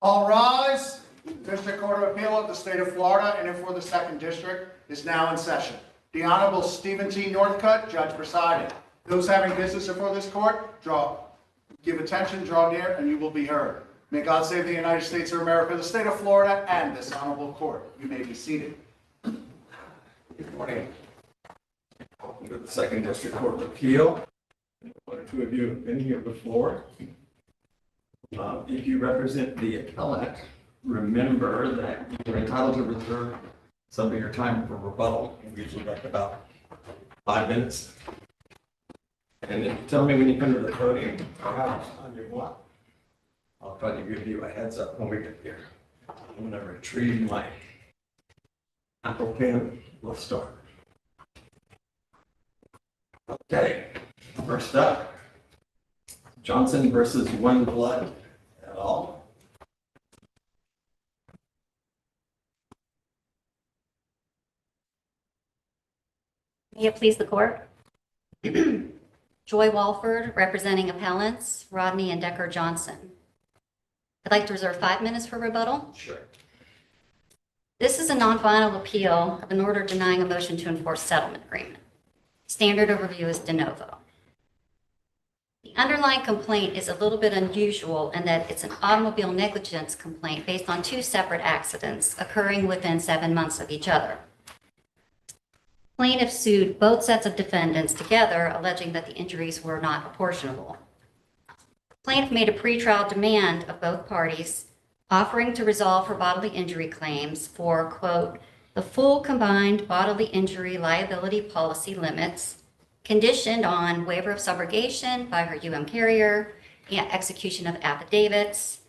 All rise. District Court of Appeal of the State of Florida and for the Second District is now in session. The Honorable Stephen T. Northcutt, Judge presiding. Those having business before this court, give attention, draw near, and you will be heard. May God save the United States of America, the State of Florida, and this honorable court. You may be seated. Good morning. Welcome to the Second District Court of Appeal. One or two of you have been here before. If you represent the appellant, remember that you're entitled to reserve some of your time for rebuttal. We usually like about 5 minutes. And if you tell me when you come to the podium or how much time you want, I'll try to give you a heads up when we get here. I'm going to retrieve my Apple pen. We'll start. Okay, first up, Johnson versus One Blood et al. May it please the court. Joy Walford, representing appellants Rodney and Decker Johnson. I'd like to reserve 5 minutes for rebuttal. Sure. This is a non-final appeal of an order denying a motion to enforce settlement agreement. Standard of review is de novo. The underlying complaint is a little bit unusual in that it's an automobile negligence complaint based on 2 separate accidents occurring within 7 months of each other. Plaintiff sued both sets of defendants together, alleging that the injuries were not proportionable. Plaintiff made a pretrial demand of both parties, offering to resolve her bodily injury claims for, quote, the full combined bodily injury liability policy limits, conditioned on waiver of subrogation by her UM carrier and execution of affidavits,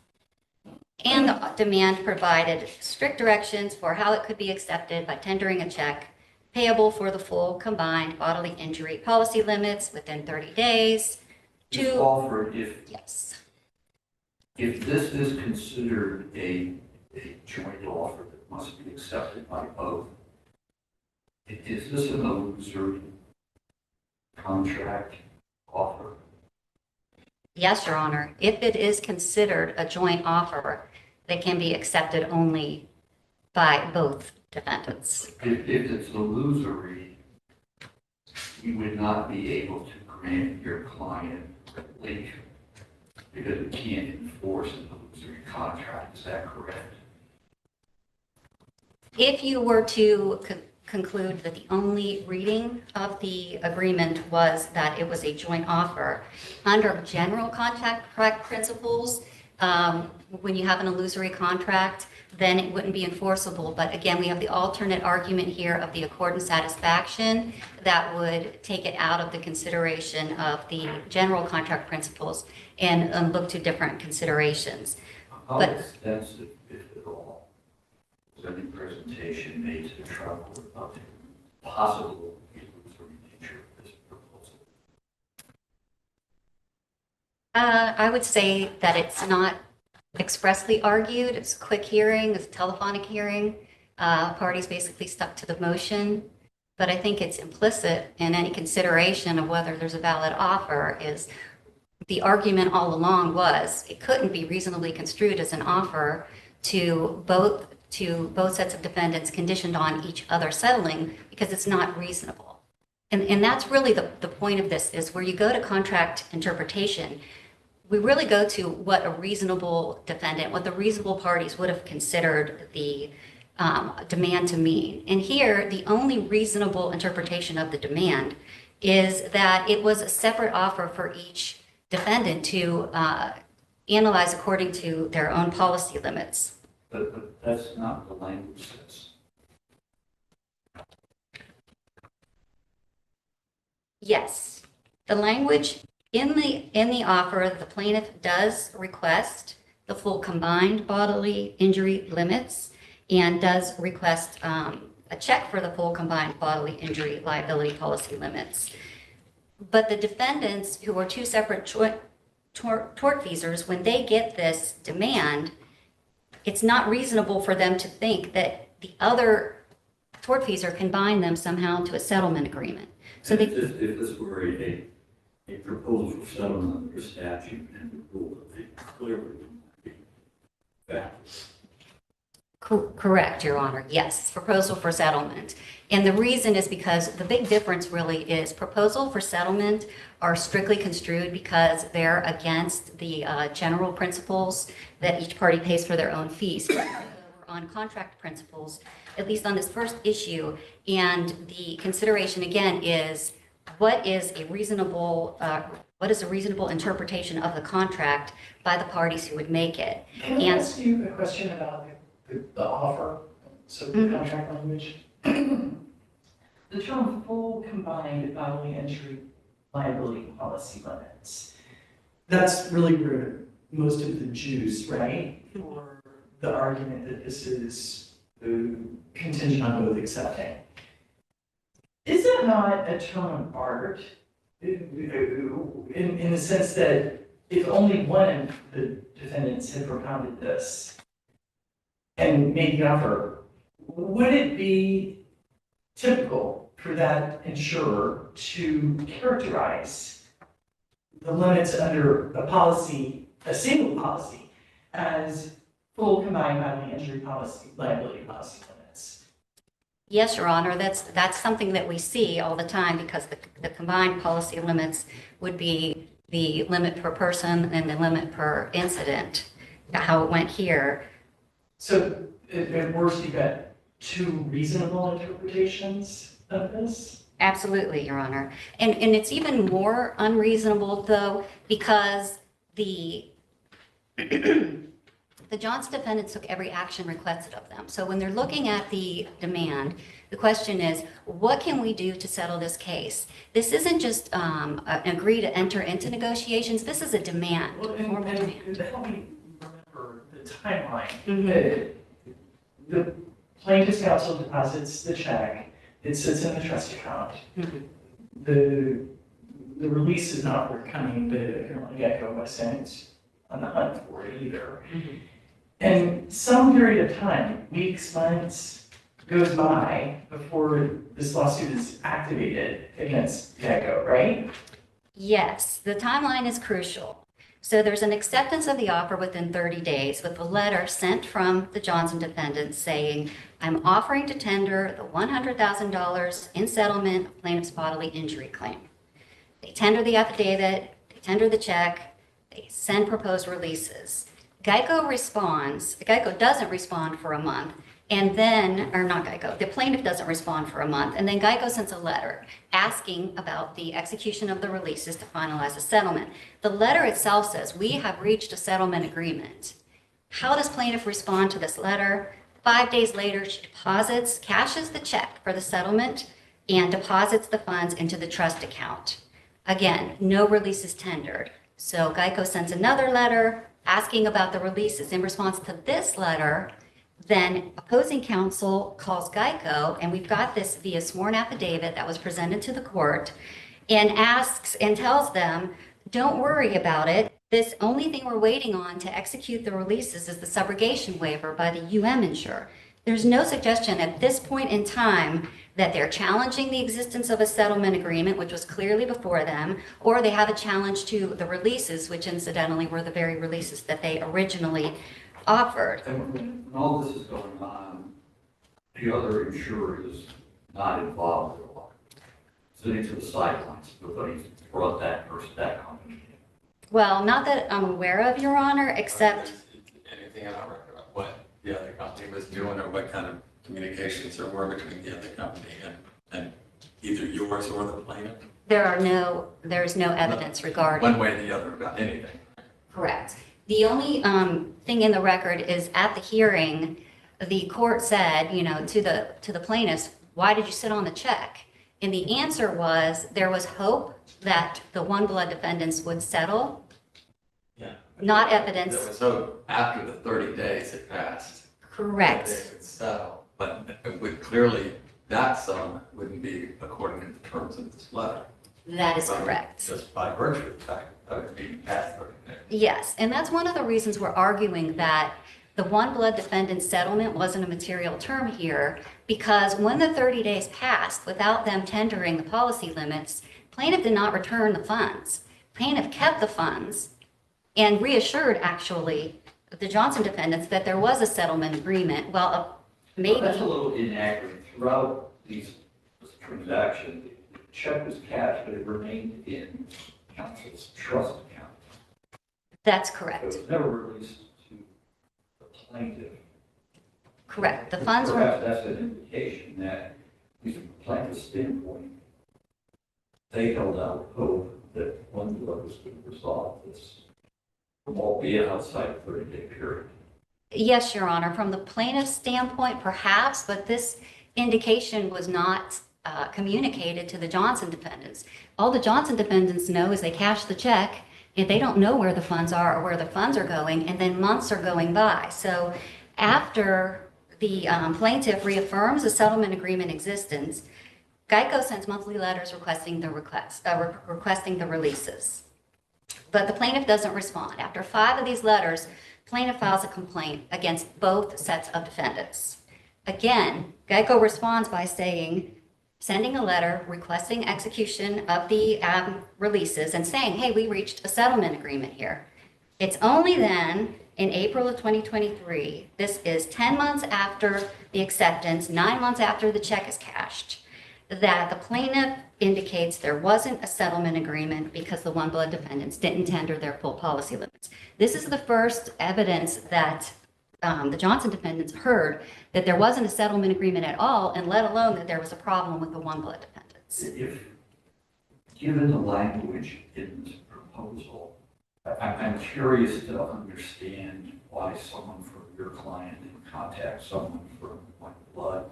and the demand provided strict directions for how it could be accepted by tendering a check payable for the full combined bodily injury policy limits within 30 days. Ms. Walford, Yes. if this is considered a joint offer that must be accepted by both, is this an illusory contract offer? Yes, Your Honor. If it is considered a joint offer, that can be accepted only by both defendants. If it's illusory, you would not be able to grant your client relief because we can't enforce an illusory contract. Is that correct? If you were to conclude that the only reading of the agreement was that it was a joint offer, under general contract principles, when you have an illusory contract, then it wouldn't be enforceable. But again, we have the alternate argument here of the accord and satisfaction that would take it out of the consideration of the general contract principles and look to different considerations. How extensive, if at all, was any presentation made to the trial court about the possible illusory nature of this proposal? I would say that it's not expressly argued. It's a quick hearing, it's a telephonic hearing. Parties basically stuck to the motion, but I think it's implicit in any consideration of whether there's a valid offer is the argument all along was it couldn't be reasonably construed as an offer to both sets of defendants conditioned on each other settling because it's not reasonable. And that's really the point of this is where you go to contract interpretation, we really go to what a reasonable defendant, what the reasonable parties would have considered the demand to mean. And here, the only reasonable interpretation of the demand is that it was a separate offer for each defendant to analyze according to their own policy limits. But that's not the language that's... Yes, the language in the offer, the plaintiff does request the full combined bodily injury limits and does request a check for the full combined bodily injury liability policy limits. But the defendants, who are 2 separate tortfeasors, when they get this demand, it's not reasonable for them to think that the other tortfeasor can bind them somehow to a settlement agreement. So if this were a proposal for settlement under statute and the rule that they clearly would not be that. Correct, Your Honor. Yes, proposal for settlement. And the reason is because the big difference really is proposal for settlement are strictly construed because they're against the general principles that each party pays for their own fees. We're on contract principles, at least on this first issue. And the consideration again is what is a reasonable interpretation of the contract by the parties who would make it. Can I And ask you a question about the offer, so the Mhm. contract language? The term full combined bodily injury liability policy limits. That's really where most of the juice, right? For the argument that this is contingent on both accepting. Is it not a term of art in the sense that if only one of the defendants had propounded this and made the offer, would it be typical for that insurer to characterize the limits under a policy, a single policy, as full combined bodily injury policy, liability policy limits? yes, Your Honor, that's something that we see all the time because the combined policy limits would be the limit per person and the limit per incident, how it went here. So at worst, you got two reasonable interpretations of this? Absolutely, Your Honor. And it's even more unreasonable though, because the Johnson defendants took every action requested of them. So when they're looking at the demand, the question is, what can we do to settle this case? This isn't just an agree to enter into negotiations. This is a demand, Well, a formal demand. and help me remember the timeline. Mhm. The plaintiff's counsel deposits the check, it sits in the trust account. Mhm. The release is not forthcoming, but apparently Geico was sent on the hunt for it either. Mhm. And some period of time, weeks, months, goes by before this lawsuit is activated against Geico, right? Yes, the timeline is crucial. So there's an acceptance of the offer within 30 days with a letter sent from the Johnson defendants saying, I'm offering to tender the $100,000 in settlement of plaintiff's bodily injury claim. They tender the affidavit, they tender the check, they send proposed releases. Geico doesn't respond for a month. And then, or not Geico, the plaintiff doesn't respond for a month. And then Geico sends a letter asking about the execution of the releases to finalize a settlement. The letter itself says, we have reached a settlement agreement. How does plaintiff respond to this letter? 5 days later, she cashes the check for the settlement and deposits the funds into the trust account. Again, no release is tendered. So Geico sends another letter asking about the releases. In response to this letter, then opposing counsel calls Geico, and we've got this via sworn affidavit that was presented to the court, and asks and tells them, don't worry about it. This only thing we're waiting on to execute the releases is the subrogation waiver by the insurer. There's no suggestion at this point in time that they're challenging the existence of a settlement agreement, which was clearly before them, or they have a challenge to the releases, which incidentally were the very releases that they originally offered. And when all this is going on, the other insurer is not involved at all. Sitting to the sidelines, nobody's brought that person, that company in. Well, not that I'm aware of, Your Honor, except, Anything on record about what the other company was doing or what kind of communications there were between the other company and either yours or the plaintiff? there's no evidence regarding. One way or the other about anything. Correct. The only thing in the record is at the hearing, the court said, to the plaintiffs, why did you sit on the check? And the answer was there was hope that the One Blood defendants would settle, Yeah. not evidence. There was hope after the 30 days had passed. That Correct. they would settle, but it would clearly, that settlement wouldn't be according to the terms of this letter. That is correct. Just by virtue of the fact that it would be past 30 days. Yes, and that's one of the reasons we're arguing that the One Blood defendant settlement wasn't a material term here, because when the 30 days passed without them tendering the policy limits, plaintiff did not return the funds. Plaintiff kept the funds and reassured, actually, the Johnson defendants that there was a settlement agreement. Well, maybe. That's a little inaccurate. Throughout these transactions, the check was cashed, but it remained in counsel's trust account. That's So correct. it was never released to the plaintiff. Correct. The funds were, Perhaps that's an indication that, at least from the plaintiff's standpoint, they held out hope that one blood was going to resolve this, albeit outside a 30-day period. yes, Your Honor, from the plaintiff's standpoint, perhaps, but this indication was not communicated to the Johnson defendants. All the Johnson defendants know is they cash the check, and they don't know where the funds are or where the funds are going, and then months are going by. So after the plaintiff reaffirms the settlement agreement existence, Geico sends monthly letters requesting the releases. But the plaintiff doesn't respond. After 5 of these letters, plaintiff files a complaint against both sets of defendants. Again, Geico responds by sending a letter requesting execution of the releases and saying, hey, we reached a settlement agreement here. It's only then, in April of 2023, this is 10 months after the acceptance, 9 months after the check is cashed, that the plaintiff indicates there wasn't a settlement agreement because the One Blood defendants didn't tender their full policy limits. This is the first evidence that the Johnson defendants heard that there wasn't a settlement agreement at all, and let alone that there was a problem with the One Blood defendants. If, given the language in this proposal, I'm curious to understand why someone from your client didn't contact someone from One Blood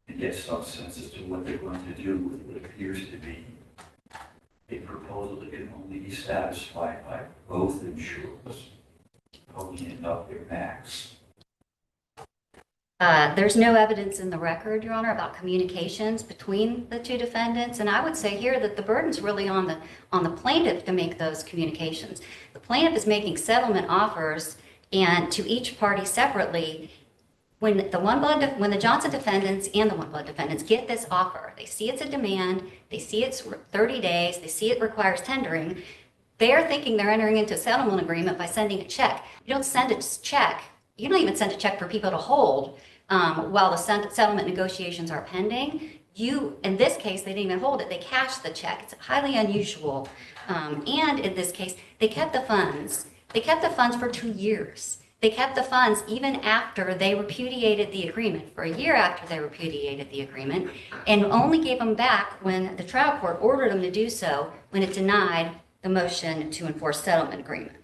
and get some sense as to what they're going to do with what appears to be a proposal that can only be satisfied by both insurers ponying up their max. There's no evidence in the record, Your Honor, about communications between the two defendants, and I would say here that the burden's really on the plaintiff to make those communications. The plaintiff is making settlement offers, and to each party separately. When the Johnson defendants and the One Blood defendants get this offer, they see it's a demand, they see it's 30 days, they see it requires tendering, they're thinking they're entering into a settlement agreement by sending a check. You don't send a check. You don't even send a check for people to hold while the settlement negotiations are pending. In this case, they didn't even hold it. They cashed the check. It's highly unusual. And in this case, they kept the funds. They kept the funds for 2 years. They kept the funds even after they repudiated the agreement, for a year after they repudiated the agreement, and only gave them back when the trial court ordered them to do so when it denied the motion to enforce settlement agreement.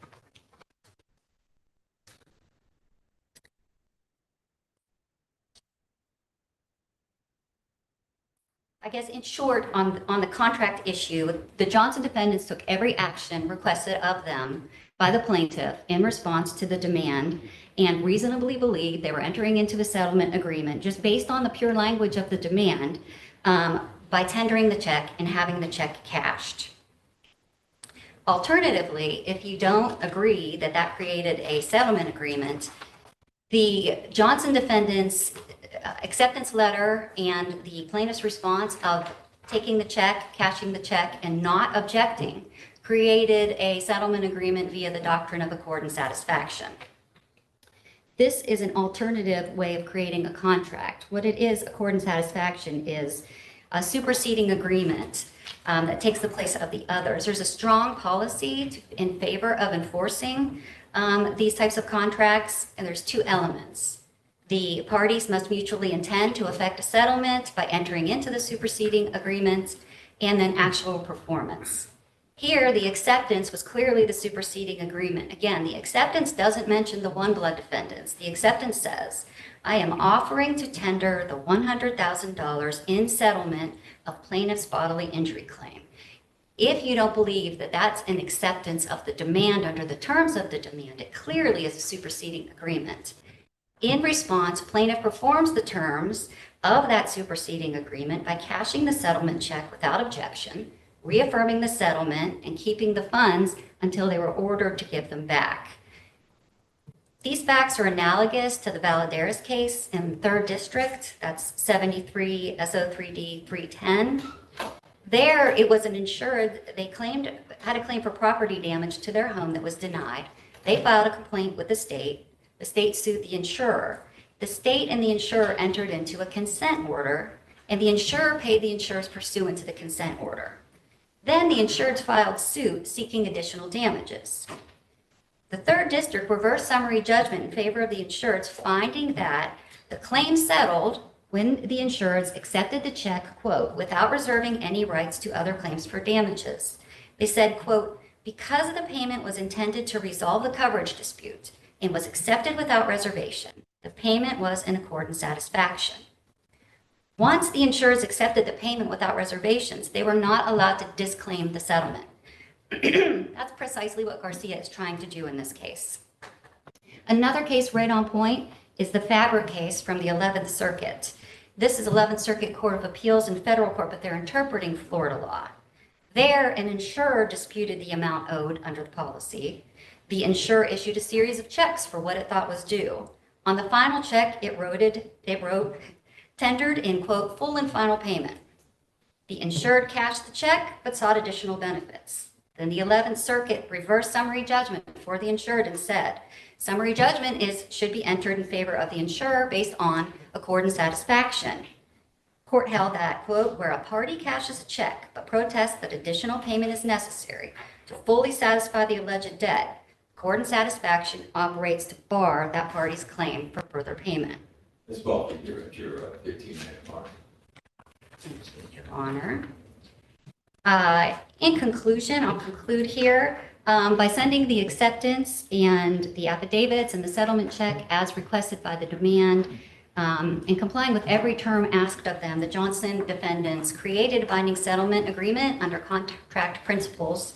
I guess in short, on the contract issue, the Johnson defendants took every action requested of them by the plaintiff in response to the demand and reasonably believed they were entering into a settlement agreement just based on the pure language of the demand by tendering the check and having the check cashed. Alternatively, if you don't agree that that created a settlement agreement, the Johnson defendants' acceptance letter and the plaintiff's response of taking the check, cashing the check, and not objecting created a settlement agreement via the doctrine of accord and satisfaction. This is an alternative way of creating a contract. What it is, accord and satisfaction, is a superseding agreement that takes the place of the others. There's a strong policy in favor of enforcing these types of contracts, and there's 2 elements. The parties must mutually intend to effect a settlement by entering into the superseding agreement, and then actual performance. Here, the acceptance was clearly the superseding agreement. Again, the acceptance doesn't mention the One Blood defendants. The acceptance says, I am offering to tender the $100,000 in settlement of plaintiff's bodily injury claim. If you don't believe that that's an acceptance of the demand under the terms of the demand, it clearly is a superseding agreement. In response, plaintiff performs the terms of that superseding agreement by cashing the settlement check without objection, reaffirming the settlement, and keeping the funds until they were ordered to give them back. These facts are analogous to the Valadares case in 3rd District, that's 73 SO3D 310. There, it was an insured, they had a claim for property damage to their home that was denied. They filed a complaint with the state. The state sued the insurer. The state and the insurer entered into a consent order, and the insurer paid the insurers pursuant to the consent order. Then the insured filed suit seeking additional damages. The third district reversed summary judgment in favor of the insureds, finding that the claim settled when the insureds accepted the check, quote, without reserving any rights to other claims for damages. They said, quote, because the payment was intended to resolve the coverage dispute and was accepted without reservation, the payment was in accord and satisfaction. Once the insurers accepted the payment without reservations, they were not allowed to disclaim the settlement. That's precisely what Garcia is trying to do in this case. Another case right on point is the Fabric case from the 11th Circuit. This is 11th Circuit Court of Appeals in federal court, but they're interpreting Florida law. There, an insurer disputed the amount owed under the policy. The insurer issued a series of checks for what it thought was due. On the final check, it wrote, tendered in, quote, full and final payment. The insured cashed the check, but sought additional benefits. Then the 11th Circuit reversed summary judgment for the insured and said, summary judgment should be entered in favor of the insurer based on accord and satisfaction. Court held that, quote, where a party cashes a check but protests that additional payment is necessary to fully satisfy the alleged debt, accord and satisfaction operates to bar that party's claim for further payment. Ms. Balky, you're at your 15-minute mark. Thank you, Your Honor. In conclusion, I'll conclude here by sending the acceptance and the affidavits and the settlement check as requested by the demand and complying with every term asked of them. The Johnson defendants created a binding settlement agreement under contract principles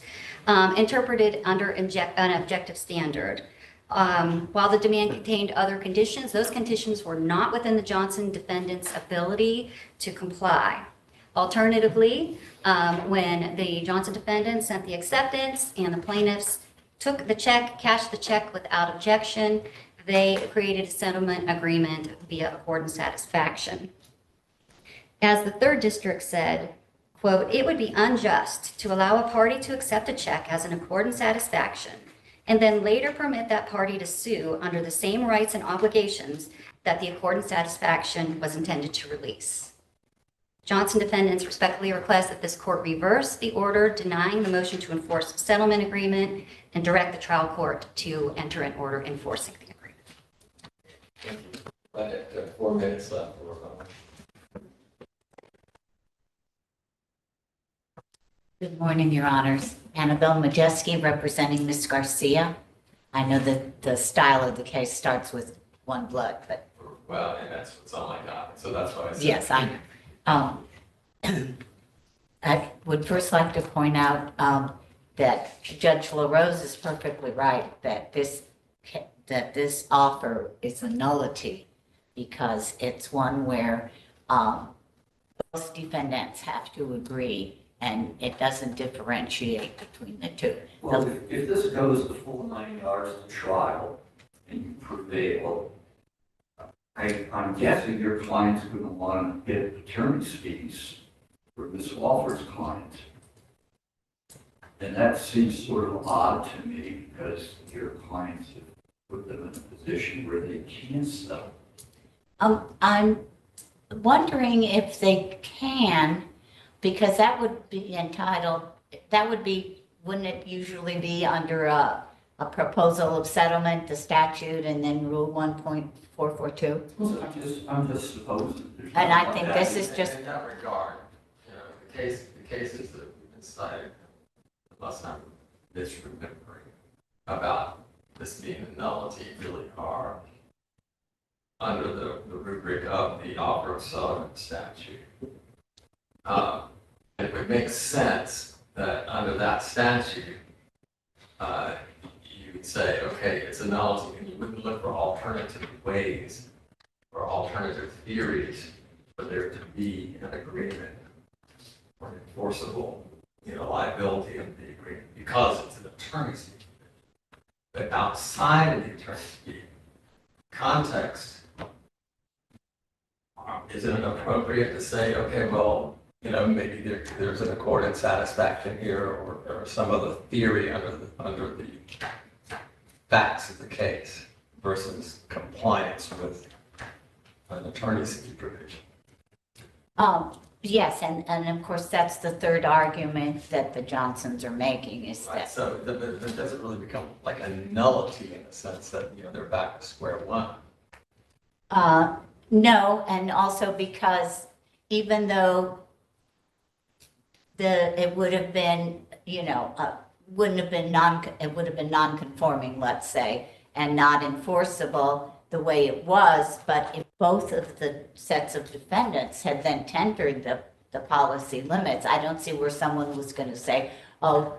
interpreted under an objective standard. While the demand contained other conditions, those conditions were not within the Johnson defendants' ability to comply. Alternatively, when the Johnson defendants sent the acceptance and the plaintiffs took the check, cashed the check without objection, they created a settlement agreement via accord and satisfaction. As the third district said, quote, it would be unjust to allow a party to accept a check as an accord and satisfaction and then later permit that party to sue under the same rights and obligations that the accord and satisfaction was intended to release. Johnson defendants respectfully request that this court reverse the order denying the motion to enforce the settlement agreement and direct the trial court to enter an order enforcing the agreement. Right, 4 minutes left. Good morning, Your Honors. Annabelle Majeski representing Ms. Garcia. I know that the style of the case starts with one blood, but. Well, and that's what's on my docket, so that's why I said. Yes, I know. I would first like to point out that Judge LaRose is perfectly right that this offer is a nullity because it's one where both defendants have to agree and it doesn't differentiate between the two. Well, if this goes the full 9 yards to trial and you prevail, I'm guessing your client's going to want to get attorney's fees for Ms. Walford's client. And that seems sort of odd to me because your clients have put them in a position where they can't settle. I'm wondering if they can, because that would be entitled, wouldn't it usually be under a proposal of settlement, the statute, and then Rule 1.442? I'm just supposing. And I think this is just. In that regard, you know, the cases that we've been cited, unless I'm misremembering, about this being a nullity really are under the rubric of the offer of settlement statute. It would make sense that under that statute, you would say, okay, it's a nullity, and you wouldn't look for alternative ways or alternative theories for there to be an agreement or an enforceable, liability of the agreement because it's an attorney's fee. But outside of the attorney's fee context, is it inappropriate to say, okay, well, maybe there's an accord and satisfaction here or some other theory under the facts of the case versus compliance with an attorney's fee provision. Yes, and of course, that's the third argument that the Johnsons are making is Right, that, so it doesn't really become like a nullity in the sense that, they're back to square one. no, and also because even though it would have been, wouldn't have been it would have been non-conforming, let's say, and not enforceable the way it was, but if both of the sets of defendants had then tendered the policy limits, I don't see where someone was going to say, oh,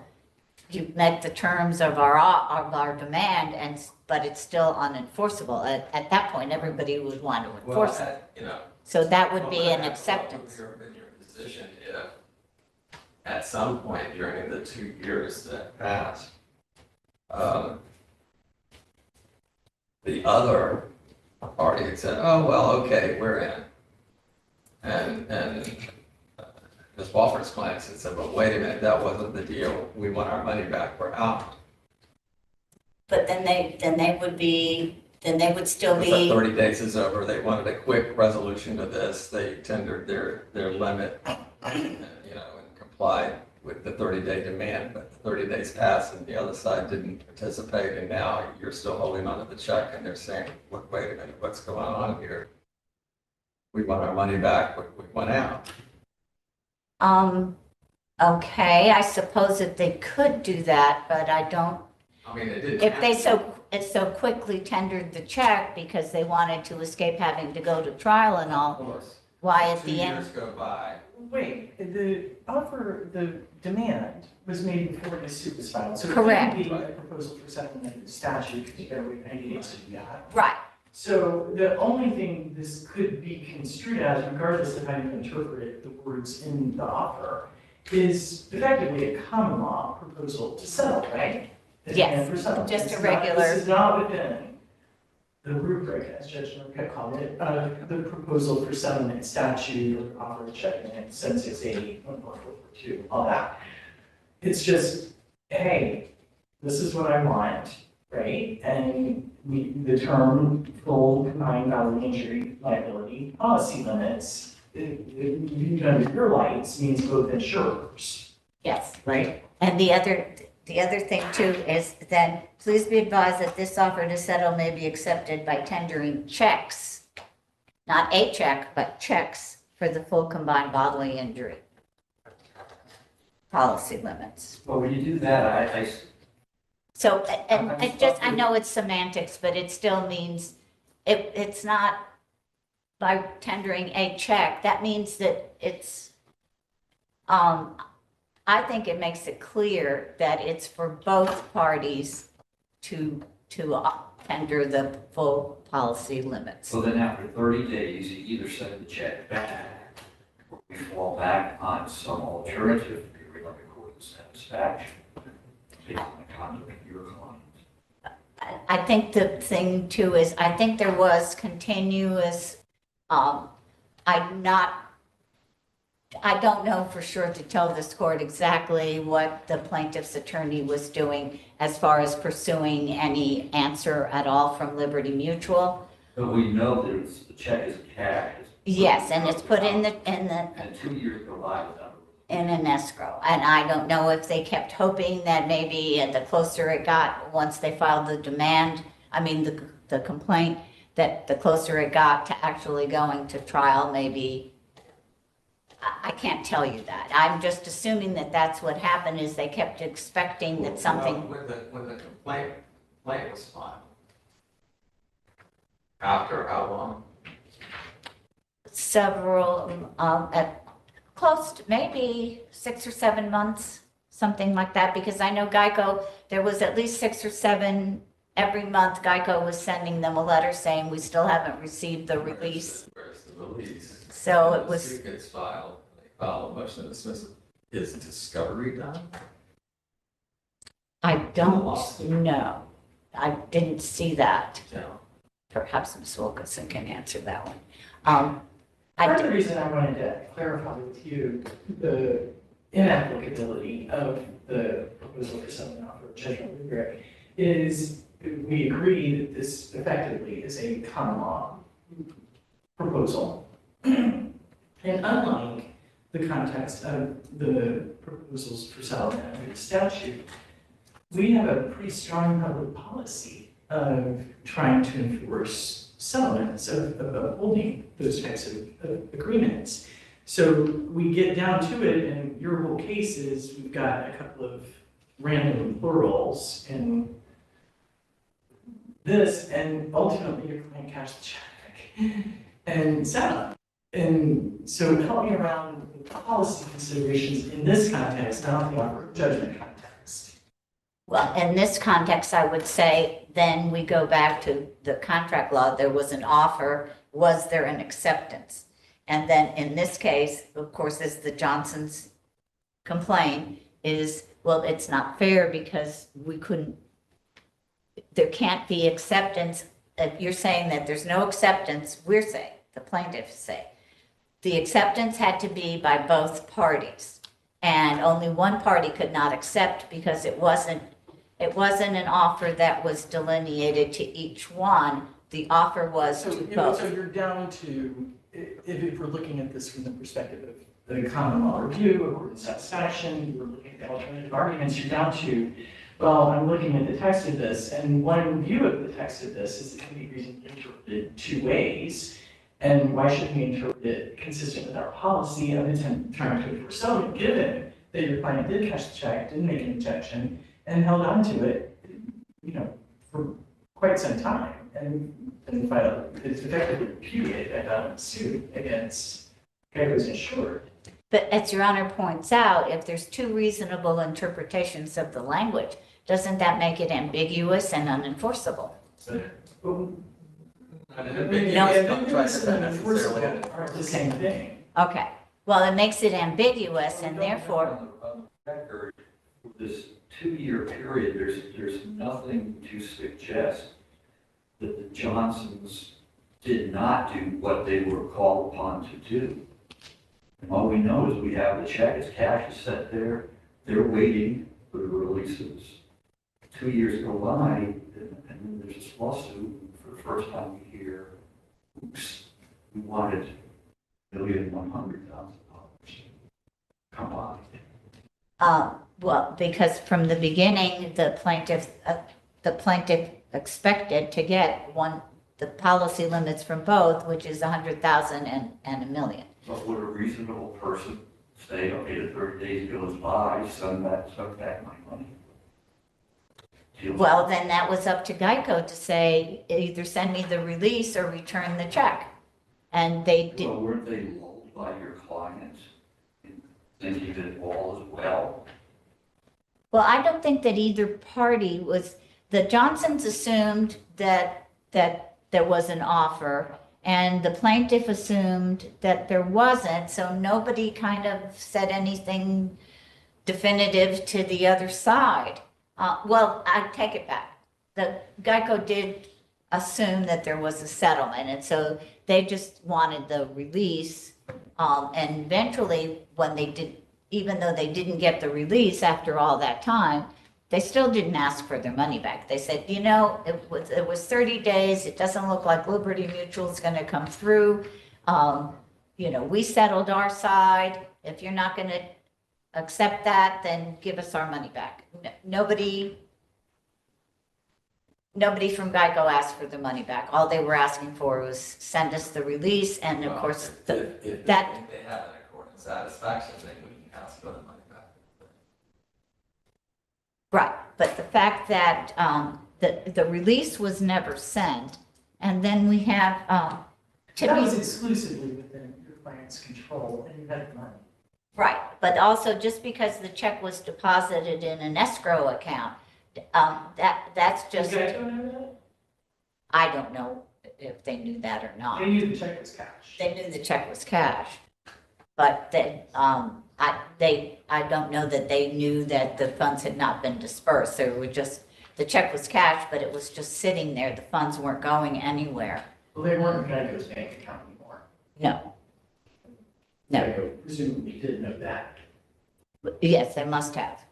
you met the terms of our demand, but it's still unenforceable. At that point, everybody would want to enforce it. So that would be an acceptance. In your position, if at some point during the 2 years that passed, the other party had said, oh, well, okay, we're in. And Ms. Walford's clients had said, well, wait a minute, that wasn't the deal. We want our money back, we're out. But then they would still The be, 30 days is over. They wanted a quick resolution to this. They tendered their limit, and complied with the 30-day demand, but the 30 days passed and the other side didn't participate, and now you're still holding onto the check and they're saying, look, wait a minute, what's going on here? We want our money back, we went out. okay, I suppose that they could do that, but I don't, I mean, it didn't. if they happen. so quickly tendered the check because they wanted to escape having to go to trial and Of all, course. why at 2 the years end? go by. Wait, the demand was made before the suit was filed. So Correct. it couldn't be a proposal for settlement of the statute, because you gotta wait 90 days to do that. Right, So the only thing this could be construed as, regardless of how you interpret the words in the offer, is effectively a common law proposal to settle, right? A Yes, demand for settlement. just a This is regular- This is not within the rubric, as Judge Norcutt called it, the proposal for settlement statute or offer of judgment, 768, 1442, all that. It's just, hey, this is what I want, right? And the term full combined bodily injury liability policy limits, under your lights means both insurers, yes. right? And the other thing too is that please be advised that this offer to settle may be accepted by tendering checks, not a check, but checks for the full combined bodily injury policy limits. Well, when you do that, I So, and I know it's semantics, but it still means, it's not by tendering a check, that means that it's, I think it makes it clear that it's for both parties to tender the full policy limits. So then after 30 days, you either send the check back, or we fall back on some alternative theory like a court of satisfaction, based on the conduct of your client. I think the thing too is, I think there was continuous, I don't know for sure to tell this court exactly what the plaintiff's attorney was doing as far as pursuing any answer at all from Liberty Mutual. But we know that the check is cashed. Yes, and it's put in And 2 years go by without. in an escrow. And I don't know if they kept hoping that maybe the closer it got, once they filed the demand, the complaint, that the closer it got to actually going to trial, maybe, I can't tell you that. I'm just assuming that that's what happened, is they kept expecting that something, Well, when the complaint was filed, after how long? several, at close to maybe 6 or 7 months, something like that, because I know Geico, there was at least 6 or 7, every month Geico was sending them a letter saying, we still haven't received the release. Where's the release? So When it the was, suit gets filed, they file a motion to dismiss it. Is discovery done? I don't know. I didn't see that. No. Perhaps Ms. Wilkinson can answer that one. Part of the reason I wanted to clarify with you the inapplicability of the proposal for settlement offer of judgment rubric is we agree that this effectively is a common law proposal. And unlike the context of the proposals for settlement under the statute, we have a pretty strong public policy of trying to enforce settlements, of upholding those types of agreements. So we get down to it, and your whole case is we've got a couple of random plurals in this, and ultimately your client cashed the check and settled. And so help me around the policy considerations in this context, not the offer of judgment context. Well, in this context, I would say, then we go back to the contract law. There was an offer. Was there an acceptance? And then in this case, of course, as the Johnsons complain, is, well, it's not fair because we couldn't, there can't be acceptance. If you're saying that there's no acceptance, we're saying, the plaintiffs say, the acceptance had to be by both parties. And only one party could not accept because it wasn't an offer that was delineated to each one. The offer was to both. So you're down to, if we're looking at this from the perspective of the common law review, or the satisfaction, we're looking at the alternative arguments, you're down to, well, I'm looking at the text of this, and one view of the text of this is it can be reasonably interpreted two ways. And why should we interpret it consistent with our policy of trying to enforce settlement, given that your client did cash the check, didn't make an objection, and held on to it, for quite some time, and filed, it's effectively repudiated and filed a suit against Geico's insured. But as Your Honor points out, if there's two reasonable interpretations of the language, doesn't that make it ambiguous and unenforceable? Ambiguous and unenforceable aren't the same thing. Okay, well, it makes it ambiguous and therefore, On the record, for this 2-year period, there's nothing to suggest that the Johnsons did not do what they were called upon to do. And all we know is we have the check, it's cash is set there, they're waiting for the releases. 2 years go by, and then there's this lawsuit. For the first time we hear, oops, we wanted $1,100,000. Come on. well, because from the beginning, the plaintiff expected to get the policy limits from both, which is 100,000 and $1 million. But would a reasonable person say, okay, the 30 days goes by, send back my money? Well, then that was up to Geico to say, either send me the release or return the check. And they did. Well, weren't they lulled by your clients in thinking that all is well? Well, I don't think that either party was, the Johnsons assumed that there was an offer, and the plaintiff assumed that there wasn't, so nobody kind of said anything definitive to the other side. Well, I take it back. The Geico did assume that there was a settlement, and so they just wanted the release. And eventually, when they did, even though they didn't get the release after all that time, they still didn't ask for their money back. They said, it was 30 days. It doesn't look like Liberty Mutual is going to come through. We settled our side. If you're not going to accept that, then give us our money back. Nobody from Geico asked for the money back. All they were asking for was send us the release, and of course, If they have an accord and satisfaction, they wouldn't ask for the money back. right. But the fact that the release was never sent, and then we have That was exclusively within your client's control, and you had the money. right. But also, just because the check was deposited in an escrow account, that's just. Did Geico know that? I don't know if they knew that or not. They knew the check was cash. They knew the check was cash, but then, I don't know that they knew that the funds had not been dispersed. They were just, the check was cash, but it was just sitting there. The funds weren't going anywhere. Well, they weren't in Geico's bank account anymore. No. No. Geico presumably did know that. Yes, they must have.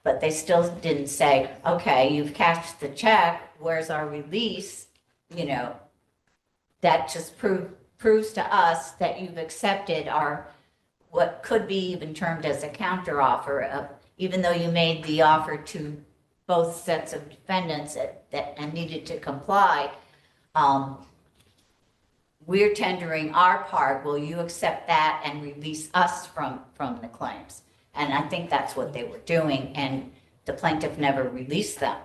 but they still didn't say, okay, you've cashed the check, where's our release? You know, that just proves to us that you've accepted our, what could be even termed as a counteroffer of, even though you made the offer to both sets of defendants that and needed to comply, we're tendering our part, will you accept that and release us from the claims? And I think that's what they were doing, and the plaintiff never released them,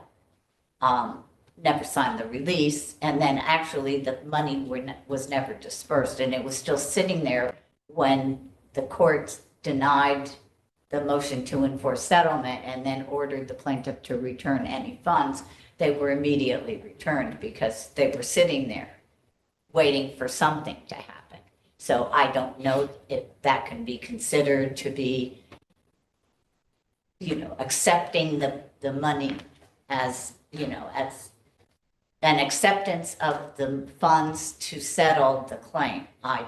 never signed the release, and then actually the money was never dispersed, and it was still sitting there when the court denied the motion to enforce settlement and then ordered the plaintiff to return any funds. They were immediately returned because they were sitting there waiting for something to happen. So I don't know if that can be considered to be, you know, accepting the money as, you know, as an acceptance of the funds to settle the claim. I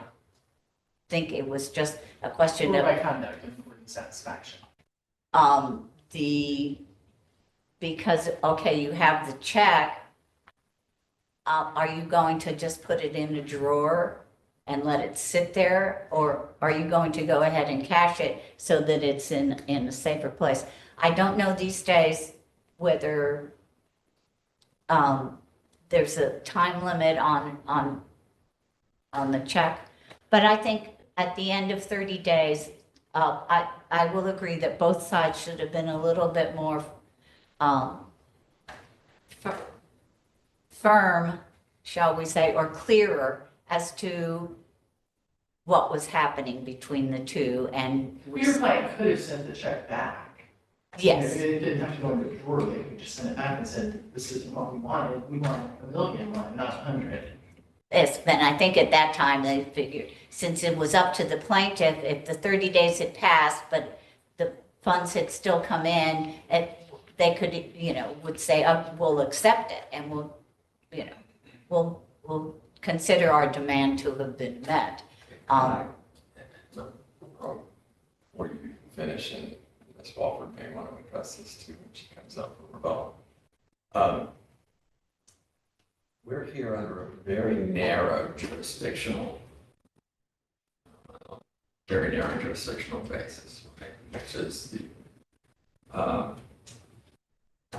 think it was just a question Or of by conduct and satisfaction. Because, okay, you have the check, are you going to just put it in a drawer and let it sit there? Or are you going to go ahead and cash it so that it's in a safer place? I don't know these days whether there's a time limit on the check, but I think at the end of 30 days, I will agree that both sides should have been a little bit more firm, shall we say, or clearer as to what was happening between the two. And Your client could have sent the check back. yes, It didn't have to go into the drawer, they could just send it back and said, this isn't what we wanted, we want $1 million, not 100. yes, and I think at that time they figured, since it was up to the plaintiff, if the 30 days had passed, but the funds had still come in, they could, you know, would say, oh, we'll accept it and we'll, you know, we'll consider our demand to have been met. Before you finish, and Ms. Walford may want to address this too when she comes up for rebuttal. We're here under a very narrow jurisdictional basis, right? Which is the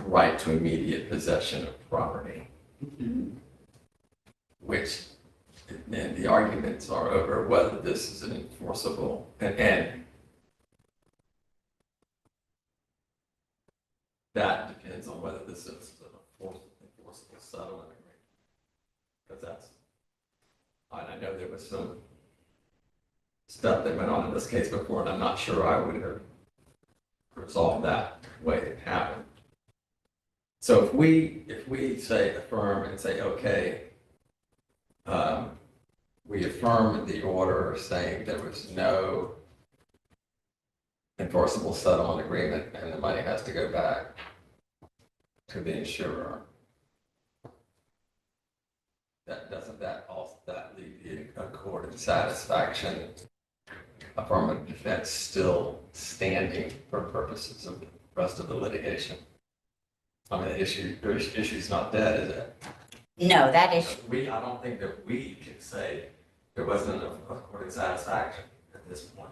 right to immediate possession of property, which, and the arguments are over whether this is an enforceable, and that depends on whether this is an enforceable settlement agreement. Because that's, I know there was some stuff that went on in this case before, and I'm not sure I would have resolved that the way it happened. So if we say affirm and say, okay, we affirm the order saying there was no enforceable settlement agreement and the money has to go back to the insurer, doesn't that leave the accord of satisfaction affirmative defense still standing for purposes of the rest of the litigation? I mean, the issue's not dead, is it? No, that is, I don't think that we can say there wasn't a court of satisfaction at this point.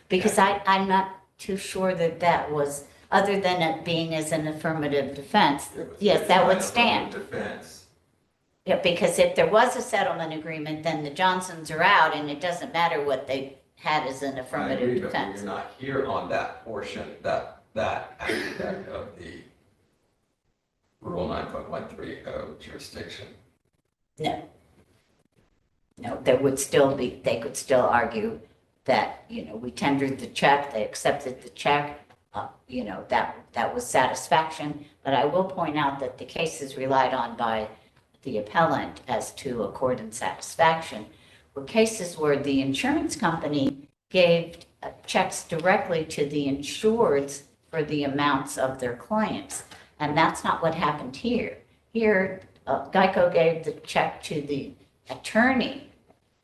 because I'm not too sure that was, other than it being as an affirmative defense, yes, that would stand. Defense. Yeah, because if there was a settlement agreement, then the Johnsons are out and it doesn't matter what they had as an I affirmative agree, but defense. we're not here on that portion, that aspect of the Rule 9.130 jurisdiction. No. No, there would still be, they could still argue that, you know, we tendered the check, they accepted the check, you know, that was satisfaction. But I will point out that the cases relied on by the appellant as to accord and satisfaction were cases where the insurance company gave checks directly to the insureds for the amounts of their claims. And that's not what happened here. Here, Geico gave the check to the attorney.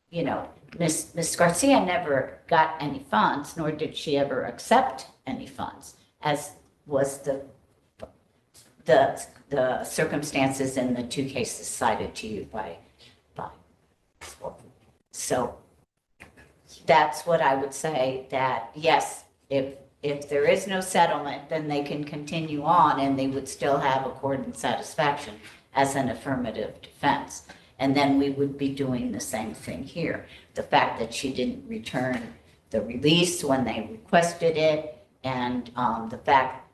You know, Ms. Garcia never got any funds, nor did she ever accept any funds. As was the circumstances in the two cases cited to you by. So that's what I would say, that yes, if there is no settlement, then they can continue on and they would still have accord and satisfaction as an affirmative defense. And then we would be doing the same thing here. The fact that she didn't return the release when they requested it, and the fact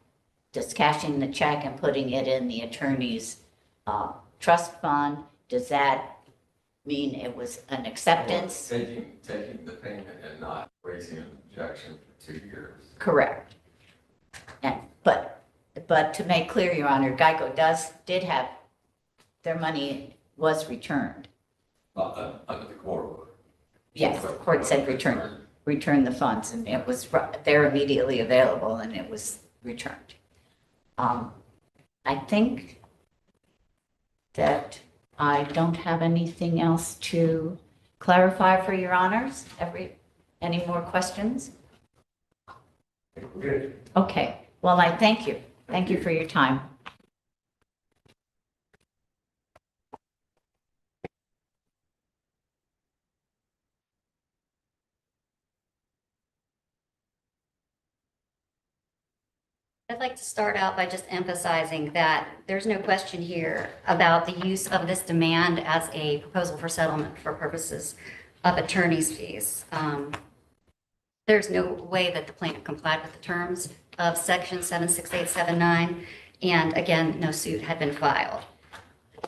just cashing the check and putting it in the attorney's trust fund, does that mean it was an acceptance? Taking the payment and not raising an objection for 2 years. Correct. And, but to make clear, Your Honor, Geico did have, their money was returned. Under the court order. Yes, the court said return the funds, and it was, they're immediately available, and it was returned. I think that I don't have anything else to clarify for Your Honors. Any more questions? Good. Okay, well, I thank you. Thank you for your time. I'd like to start out by just emphasizing that there's no question here about the use of this demand as a proposal for settlement for purposes of attorney's fees. There's no way that the plaintiff complied with the terms of section 76879, and again, no suit had been filed.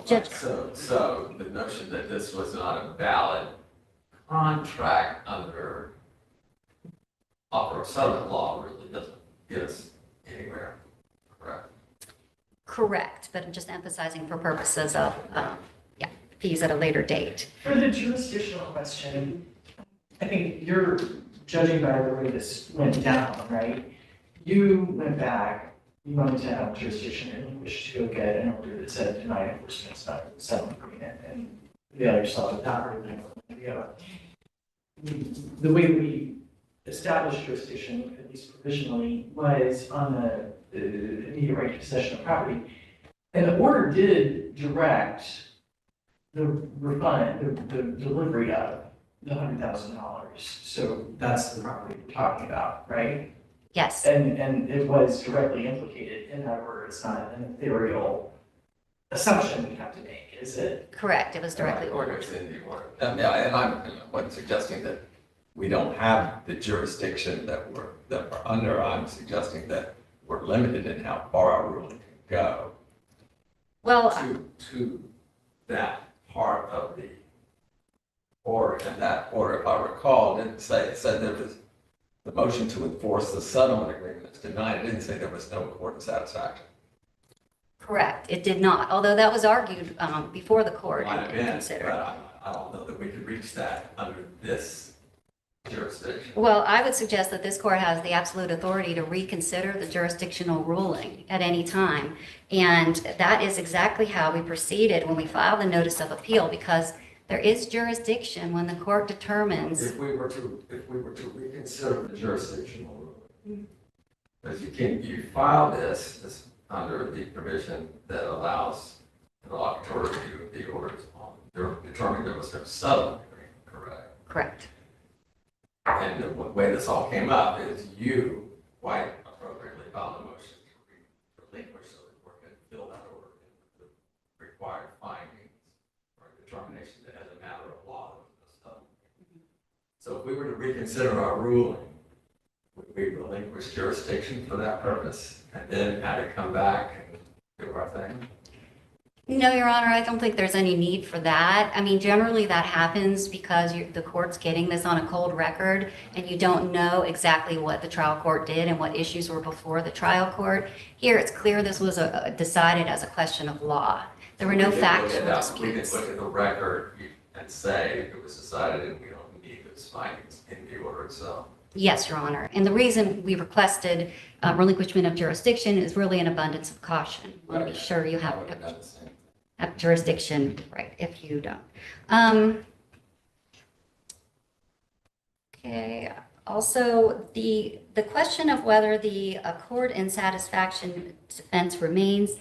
Judge, So the notion that this was not a valid contract under offer of settlement law really doesn't get us anywhere, correct? correct, but I'm just emphasizing for purposes of, fees at a later date. For the jurisdictional question, I think you're judging by the way this went down, right? You went back, you wanted to have jurisdiction and you wished to go get an order that said deny enforcement, it's not a settlement agreement, and the other saw the power and the other. The way we established jurisdiction, at least provisionally, was on the immediate right to possession of property. And the order did direct the refund, the delivery of the $100,000. So that's the property we're talking about, right? Yes, And it was directly implicated. In other words, it's not an ethereal assumption we have to make, is it? correct, it was directly ordered. It's in the order. And I wasn't suggesting that we don't have the jurisdiction that we're under. I'm suggesting that we're limited in how far our ruling can go Well, to that part of the order. And that order, if I recall, didn't say, it said there was the motion to enforce the settlement agreement is denied. It didn't say there was no court of satisfaction. correct, it did not, although that was argued before the court Might have and been, but considered. I don't know that we could reach that under this jurisdiction. Well, I would suggest that this court has the absolute authority to reconsider the jurisdictional ruling at any time. And that is exactly how we proceeded when we filed the notice of appeal, because there is jurisdiction when the court determines. If we were to reconsider the jurisdictional ruling, because you file this under the provision that allows an interlocutory review of the orders on, they're determining there was no settlement agreement, correct? Correct. And the way this all came up is you, quite appropriately, filed a motion to relinquish so the court can fill that order in with the required findings or determination that as a matter of law, there was no settlement. So if we were to reconsider our ruling, would we relinquish jurisdiction for that purpose and then have it come back and do our thing? No, Your Honor, I don't think there's any need for that. I mean, generally that happens because the court's getting this on a cold record and you don't know exactly what the trial court did and what issues were before the trial court. Here, it's clear this was decided as a question of law. There were no factual disputes. We can look at the record and say it was decided and we don't need those findings in the order itself. Yes, Your Honor. And the reason we requested relinquishment of jurisdiction is really an abundance of caution. I want to be sure you have jurisdiction, right, if you don't. Okay, Also, the question of whether the accord and satisfaction defense remains,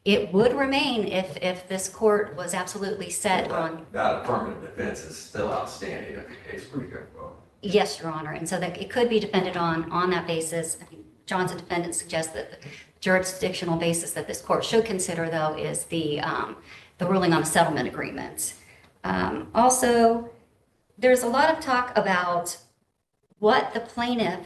it would remain if this court was absolutely set on, That affirmative defense is still outstanding if the case were to go forward. yes, Your Honor, and so that it could be defended on that basis. I mean, Johnson defendant suggests that the jurisdictional basis that this court should consider, though, is the ruling on a settlement agreement. Also, there's a lot of talk about what the plaintiff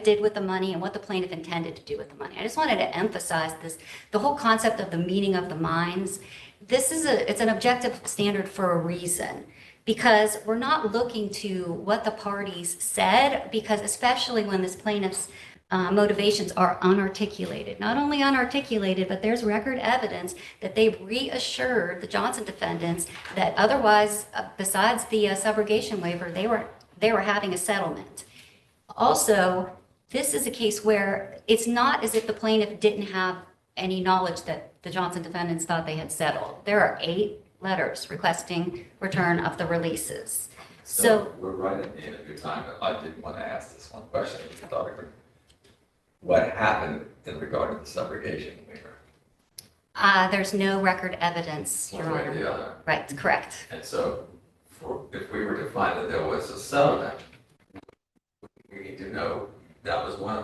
did with the money and what the plaintiff intended to do with the money. I just wanted to emphasize this, the whole concept of the meeting of the minds. It's an objective standard for a reason, because we're not looking to what the parties said, because especially when this plaintiff's motivations are unarticulated. Not only unarticulated, but there's record evidence that they reassured the Johnson defendants that otherwise, besides the subrogation waiver, they were having a settlement. Also, this is a case where it's not as if the plaintiff didn't have any knowledge that the Johnson defendants thought they had settled. There are 8 letters requesting return of the releases. So We're right at the end of your time, but I did want to ask this one question, Mr. Doctor. What happened in regard to the subrogation waiver? there's no record evidence, Your One way or Honor. the other. Right, correct. And so, if we were to find that there was a settlement, we need to know that was one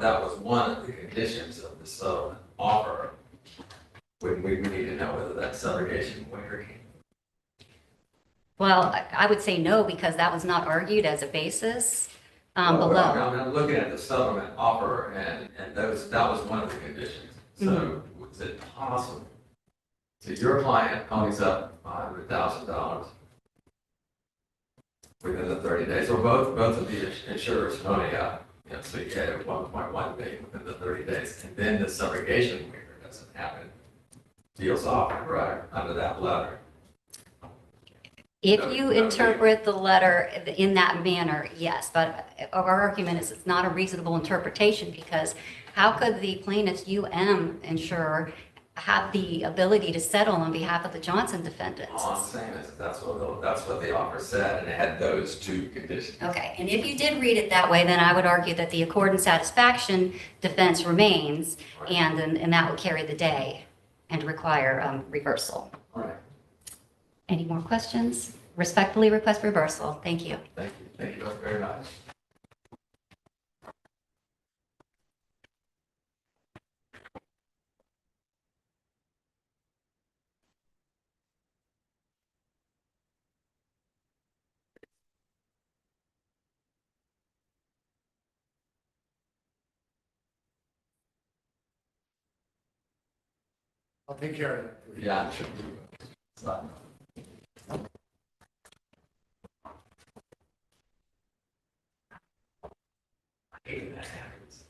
of the conditions of the settlement offer. We need to know whether that subrogation waiver came. Well, I would say no, because that was not argued as a basis below. I'm looking at the settlement offer, and that was one of the conditions. So, was it possible? So your client ponies up $100,000 within the 30 days, or both of the insurers pony up. So you get $1.1 million within the 30 days, and then the subrogation waiver doesn't happen. Deals off, correct, under that letter. If you interpret the letter in that manner, yes, but our argument is it's not a reasonable interpretation, because how could the plaintiff's insurer have the ability to settle on behalf of the Johnson defendants? All I'm saying is that's what the offer said, and it had those 2 conditions. Okay, and if you did read it that way, then I would argue that the accord and satisfaction defense remains, and that would carry the day and require reversal. All right. Any more questions? Respectfully request reversal. Thank you. Thank you very much. I'll take care of it. Yeah, I'm sure. It's not. I hate when that happens.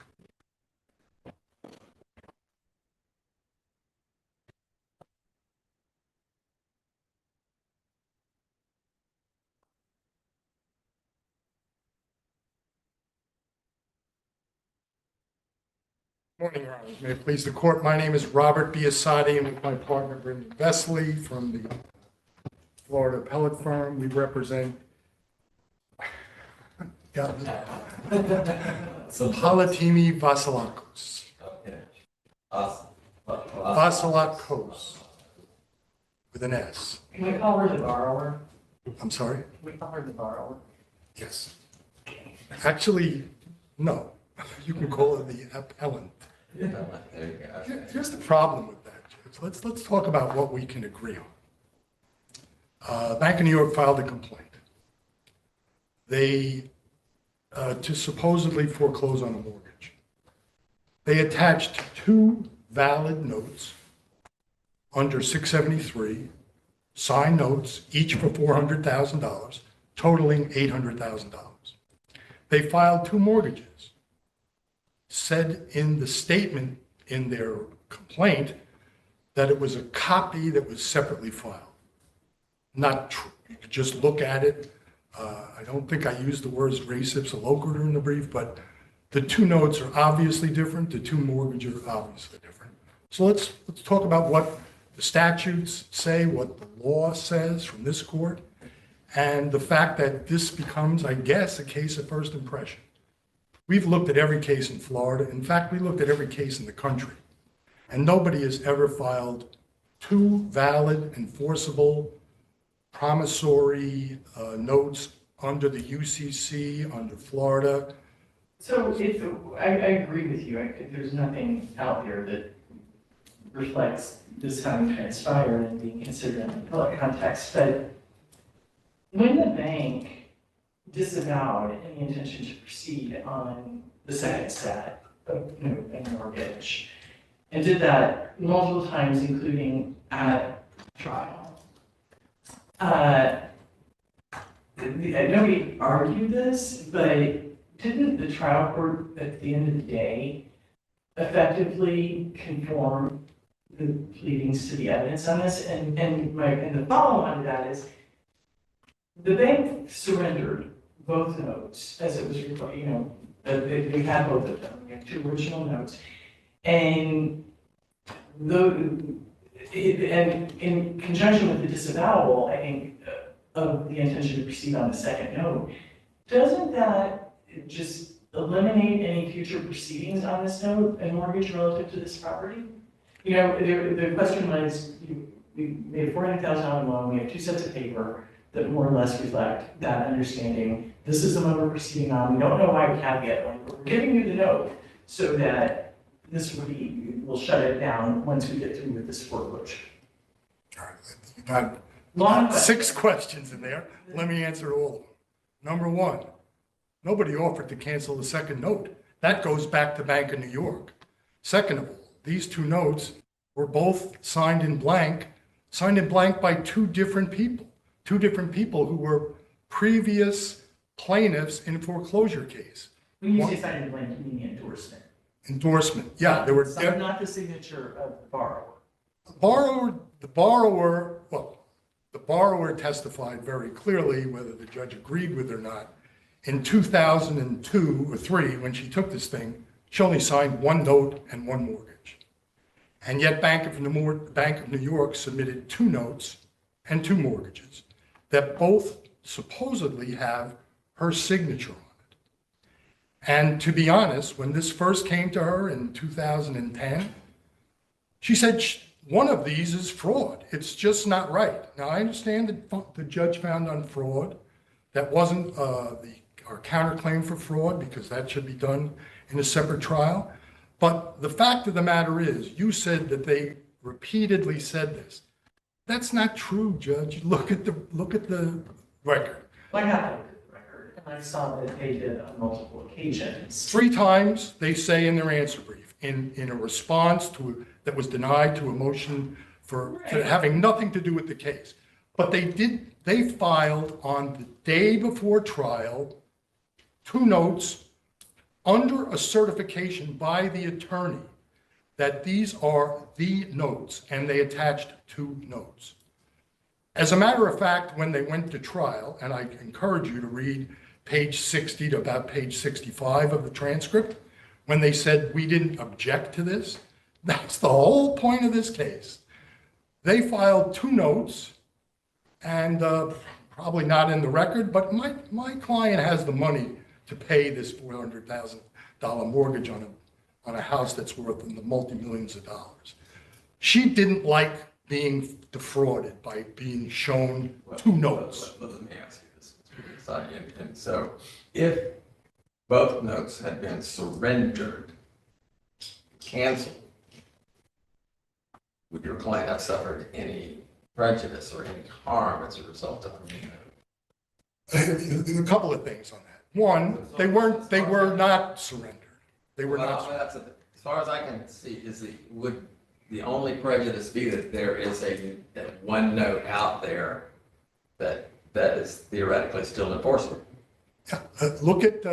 Morning, Your Honor. May it please the court, my name is Robert Biasotti, and with my partner Brendan Vesley from the Florida appellate firm, we represent Palatini Vasilakos. Okay. Vasilakos, with an S. Can we call her the borrower? I'm sorry? Can we call her the borrower? Yes. Actually, no. You can call it the appellant. Yeah, there you go. Here's the problem with that, Judge. Let's talk about what we can agree on. Bank of New York filed a complaint. They, to supposedly foreclose on a mortgage. They attached 2 valid notes under 673, signed notes, each for $400,000, totaling $800,000. They filed 2 mortgages. Said in the statement in their complaint that it was a copy that was separately filed. Not true. You could just look at it. I don't think I used the words res ipsa loquitur in the brief, but the 2 notes are obviously different. The 2 mortgages are obviously different. So let's talk about what the statutes say, what the law says from this court, and the fact that this becomes, I guess, a case of first impression. We've looked at every case in Florida. In fact, we looked at every case in the country, and nobody has ever filed two valid, enforceable, promissory notes under the UCC, under Florida. So if, I agree with you, there's nothing out there that reflects this having transpired and being considered in a public context, but when the bank disavowed any intention to proceed on the second set of a mortgage, and did that multiple times, including at trial, nobody argued this, but didn't the trial court at the end of the day effectively conform the pleadings to the evidence on this? And the follow-on to that is the bank surrendered both notes as it was, they had both of them. We had two original notes. And and in conjunction with the disavowal, I think, of the intention to proceed on the second note, doesn't that just eliminate any future proceedings on this note and mortgage relative to this property? The question was, we made a $400,000 loan, we have two sets of paper that more or less reflect that understanding. This is the one we're proceeding on. We don't know why we have the other one, but we're giving you the note so that we'll shut it down once we get through with this foreclosure. All right, you got Long 6 questions in there. Let me answer all of them. Number one, nobody offered to cancel the second note. That goes back to Bank of New York. Second of all, these two notes were both signed in blank by two different people who were previous plaintiffs in a foreclosure case. When you say signed in blank, you mean endorsement? Endorsement, yeah, there were. Signed, not the signature of the borrower. The borrower testified very clearly, whether the judge agreed with it or not. In 2002 or 3, when she took this thing, she only signed one note and one mortgage. And yet Bank of New York submitted 2 notes and 2 mortgages that both supposedly have her signature on it. And to be honest, when this first came to her in 2010, she said one of these is fraud. It's just not right. Now, I understand that the judge found on fraud. That wasn't our counterclaim for fraud, because that should be done in a separate trial. But the fact of the matter is, you said that they repeatedly said this. That's not true, Judge. Look at the record. I have looked at the record, and I saw that they did on multiple occasions. 3 times they say in their answer brief, in a response that was denied to a motion for having nothing to do with the case. But they filed on the day before trial 2 notes under a certification by the attorney that these are the notes, and they attached 2 notes. As a matter of fact, when they went to trial, and I encourage you to read page 60 to about page 65 of the transcript, when they said we didn't object to this, that's the whole point of this case. They filed 2 notes, and probably not in the record, but my client has the money to pay this $400,000 mortgage on a house that's worth in the multi-millions of dollars. She didn't like being defrauded by being shown 2 notes. Let me ask you this. And so if both notes had been surrendered, canceled, would your client have suffered any prejudice or any harm as a result of it? A couple of things on that. One, they were not surrendered. They were not. As far as I can see, would the only prejudice be that there is that one note out there that is theoretically still enforceable? Yeah, look at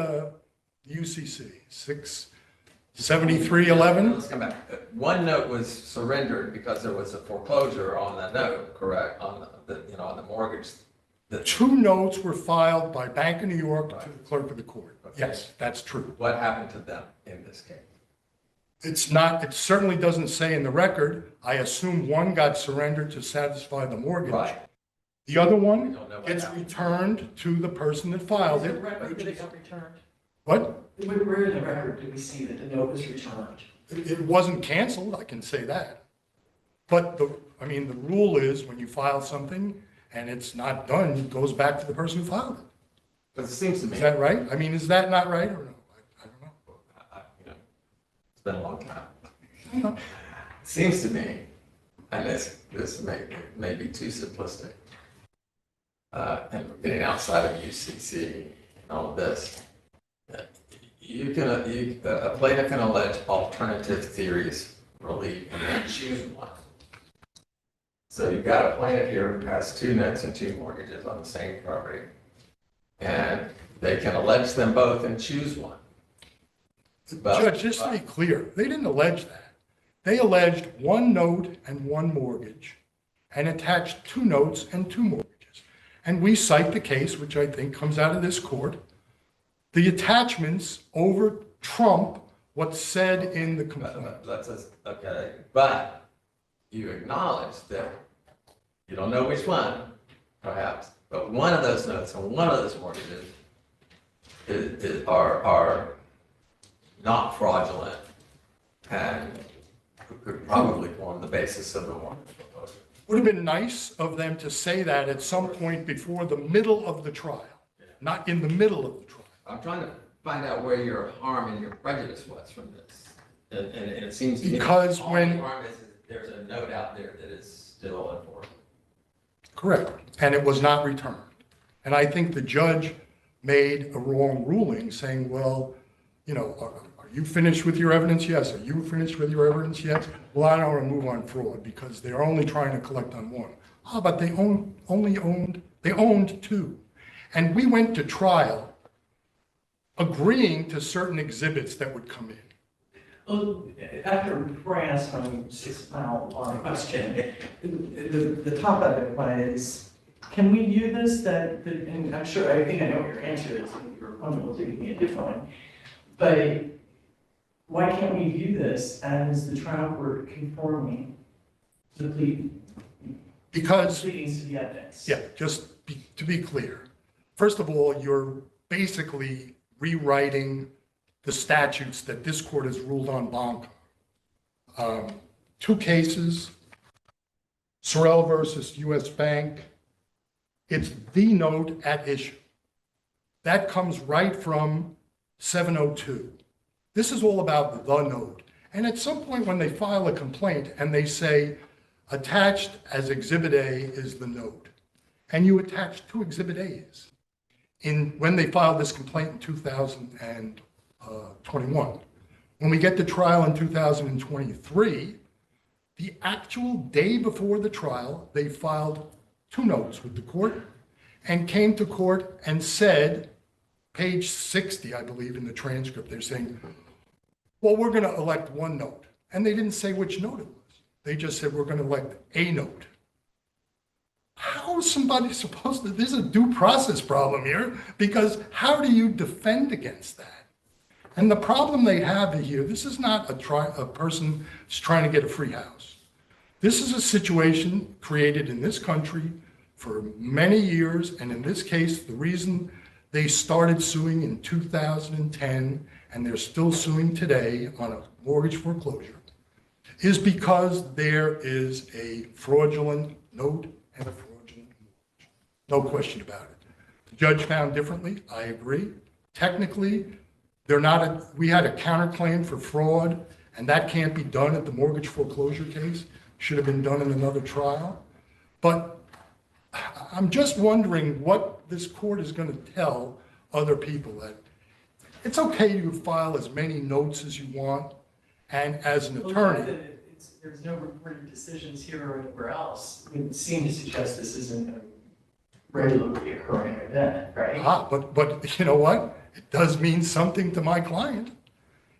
UCC 67311. Let's come back. One note was surrendered because there was a foreclosure on that note, correct? On the mortgage. The 2 notes were filed by Bank of New York to the clerk of the court. Okay. Yes, that's true. What happened to them in this case? It certainly doesn't say in the record. I assume one got surrendered to satisfy the mortgage. Right. The other We one don't know what gets happened. returned to the person that filed Is there a it. record that it got returned? What? Where in the record do we see that the note was returned? It wasn't canceled, I can say that. But I mean, the rule is when you file something and it's not done, it goes back to the person who filed it. But it seems to me. Is that right? I mean, is that not right or no? I don't know. You know, it's been a long time. I don't know. It seems to me, and this may be too simplistic, and we're getting outside of UCC and all of this. A plaintiff can allege alternative theories, relief, and then choose one. So you've got a plaintiff here who has 2 notes and 2 mortgages on the same property. And they can allege them both and choose one. But- Judge, just to be clear, they didn't allege that. They alleged 1 note and 1 mortgage and attached 2 notes and 2 mortgages. And we cite the case, which I think comes out of this court. The attachments over trump what's said in the complaint. Okay, but you acknowledge that you don't know which one, perhaps, but one of those notes and one of those mortgages are not fraudulent and could probably form the basis of the mortgage proposal. Would have been nice of them to say that at some point before the middle of the trial, not in the middle of the trial. I'm trying to find out where your harm and your prejudice was from this. And it seems to me. Because all when- the harm is there's a note out there that is still enforceable. Correct. And it was not returned. And I think the judge made a wrong ruling saying, well, you know, are you finished with your evidence? Yes. Are you finished with your evidence? Yes. Well, I don't want to move on fraud because they're only trying to collect on 1. Ah, but they owned 2. And we went to trial agreeing to certain exhibits that would come in. Well, before I ask my 6-mile question, the top of it was, can we view this and I'm sure, I think I know what your answer is, and your opponent will give me a different one, but why can't we view this as the trial court conforming to the Because, pleadings to the evidence? yeah, to be clear, first of all, you're basically rewriting the statutes that this court has ruled on bonk. 2 cases, Sorrell versus US Bank. It's the note at issue. That comes right from 702. This is all about the note. And at some point when they file a complaint and they say attached as Exhibit A is the note, and you attach 2 Exhibit A's. When they filed this complaint in 2021. When we get to trial in 2023, the actual day before the trial, they filed 2 notes with the court and came to court and said, page 60, I believe, in the transcript, they're saying, well, we're going to elect 1 note. And they didn't say which note it was. They just said, we're going to elect a note. How is somebody supposed to, there's a due process problem here, because how do you defend against that? And the problem they have here, this is not a person who's trying to get a free house. This is a situation created in this country for many years, and in this case, the reason they started suing in 2010, and they're still suing today on a mortgage foreclosure, is because there is a fraudulent note and a fraudulent mortgage. No question about it. The judge found differently, I agree. Technically, we had a counterclaim for fraud, and that can't be done at the mortgage foreclosure case. Should have been done in another trial. But I'm just wondering what this court is going to tell other people, that it's okay to file as many notes as you want, and as an attorney. There's no reported decisions here or anywhere else. It would seem to suggest this isn't a regularly occurring event, right? But you know what? It does mean something to my client.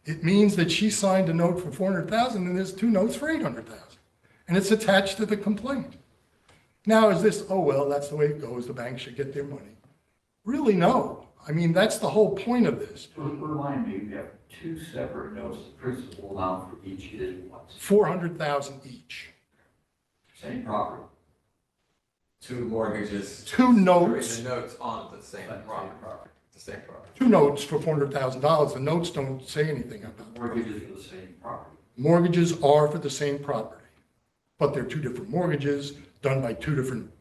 It means that she signed a note for 400,000 and there's 2 notes for 800,000. And it's attached to the complaint. Now, is this, oh, well, that's the way it goes, the bank should get their money? Really, no. I mean, that's the whole point of this. Remind me, we have 2 separate notes, the principal amount for each is what? 400,000 each. Same property. Two mortgages. two notes. The notes on the same property. The same property. Two notes for $400,000. The notes don't say anything about Mortgages for the same property. mortgages are for the same property, but they're two different mortgages done by two different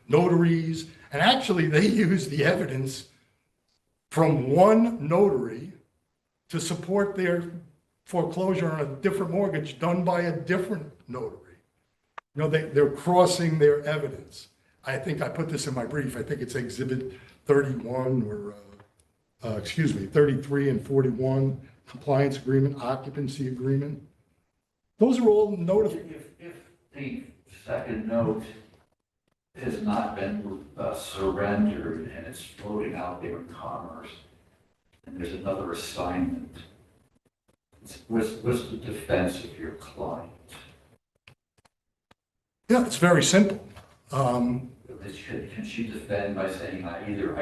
notaries. And actually, they use the evidence from one notary to support their foreclosure on a different mortgage done by a different notary. You know, they're crossing their evidence. I think I put this in my brief. I think it's Exhibit 31 or, 33 and 41, compliance agreement, occupancy agreement. Those are all notified. If the second note has not been surrendered and it's floating out there in commerce, and there's another assignment, what's the defense of your client? Yeah, it's very simple. Can she defend by saying, I paid it or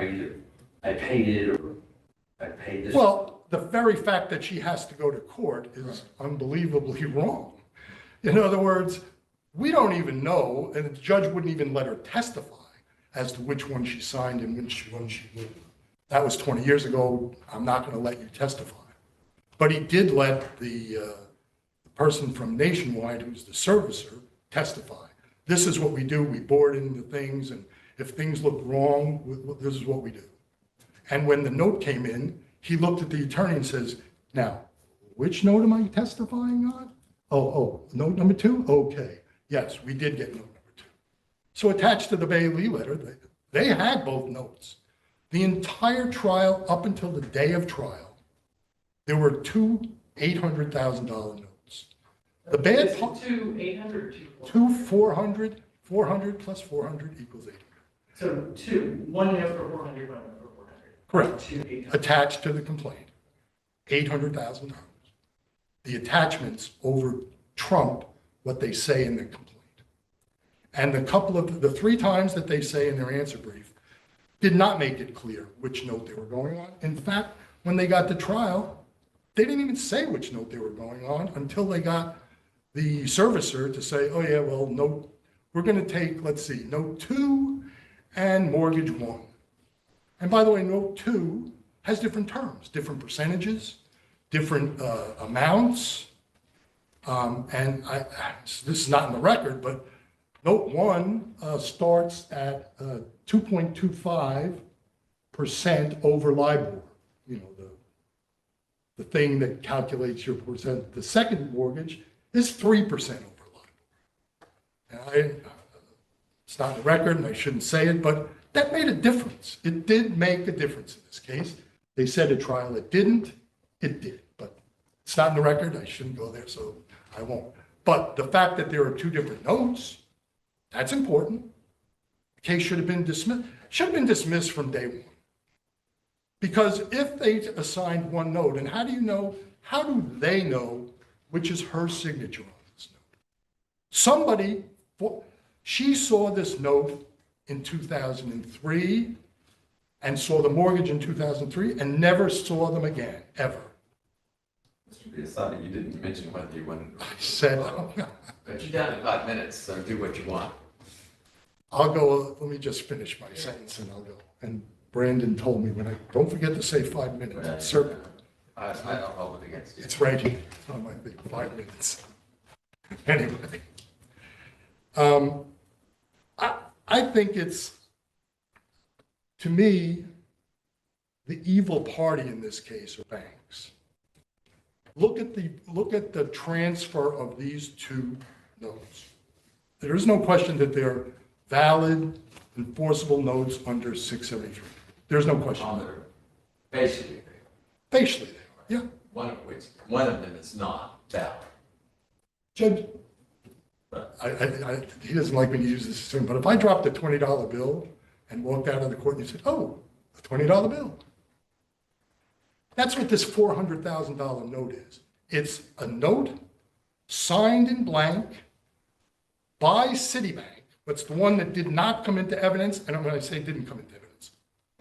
I paid this? Well, the very fact that she has to go to court is unbelievably wrong. In other words, we don't even know, and the judge wouldn't even let her testify as to which one she signed and which one she wouldn't. That was 20 years ago. I'm not going to let you testify. But he did let the person from Nationwide, who's the servicer, testify. This is what we do. We board in the things, and if things look wrong, this is what we do. And when the note came in, he looked at the attorney and says, now, which note am I testifying on? Oh, note number 2? Okay. Yes, we did get note number 2. So attached to the Bailey letter, they had both notes. The entire trial, up until the day of trial, there were two $800,000 notes. The bad Is it part, 2 800 or 2 two 400, 400 plus 400 equals 800. So two, one note for 400, one note for 400. Correct. Two 800. Attached to the complaint, $800,000. The attachments over trump what they say in the complaint. And the 3 times that they say in their answer brief did not make it clear which note they were going on. In fact, when they got to trial, they didn't even say which note they were going on until they got the servicer to say, oh yeah, well, note, we're going to take, let's see, note 2 and mortgage 1. And by the way, note 2 has different terms, different percentages, different amounts. This is not in the record, but note 1 starts at 2.25% over LIBOR, you know, the thing that calculates your percent. The second mortgage is 3% over LIBOR. And it's not in the record, and I shouldn't say it, but that made a difference. It did make a difference in this case. They said at trial it didn't. It did, but it's not in the record. I shouldn't go there, so I won't. But the fact that there are 2 different notes, that's important. The case should have been dismissed. Should have been dismissed from day 1. Because if they assigned 1 note, and how do they know which is her signature on this note? She saw this note in 2003 and saw the mortgage in 2003 and never saw them again, ever. Mr. Biasotti, you didn't mention whether you wanted. I said, But you're down to 5 minutes, so do what you want. I'll go, let me just finish my sentence and I'll go. And Brandon told me don't forget to say 5 minutes. It's circle. I don't hold it against you. It's right here on my thing, 5 minutes. Anyway, I think it's, to me, the evil party in this case are banks. Look at the transfer of these 2 notes. There is no question that they're valid, enforceable notes under 673. There's no question. Basically, Facially, they are, yeah. one of them is not valid. Judge, he doesn't like when you use this term, but if I dropped a $20 bill and walked out of the court and you said, oh, a $20 bill. That's what this $400,000 note is. It's a note signed in blank by Citibank. That's the one that did not come into evidence. And when I say didn't come into evidence,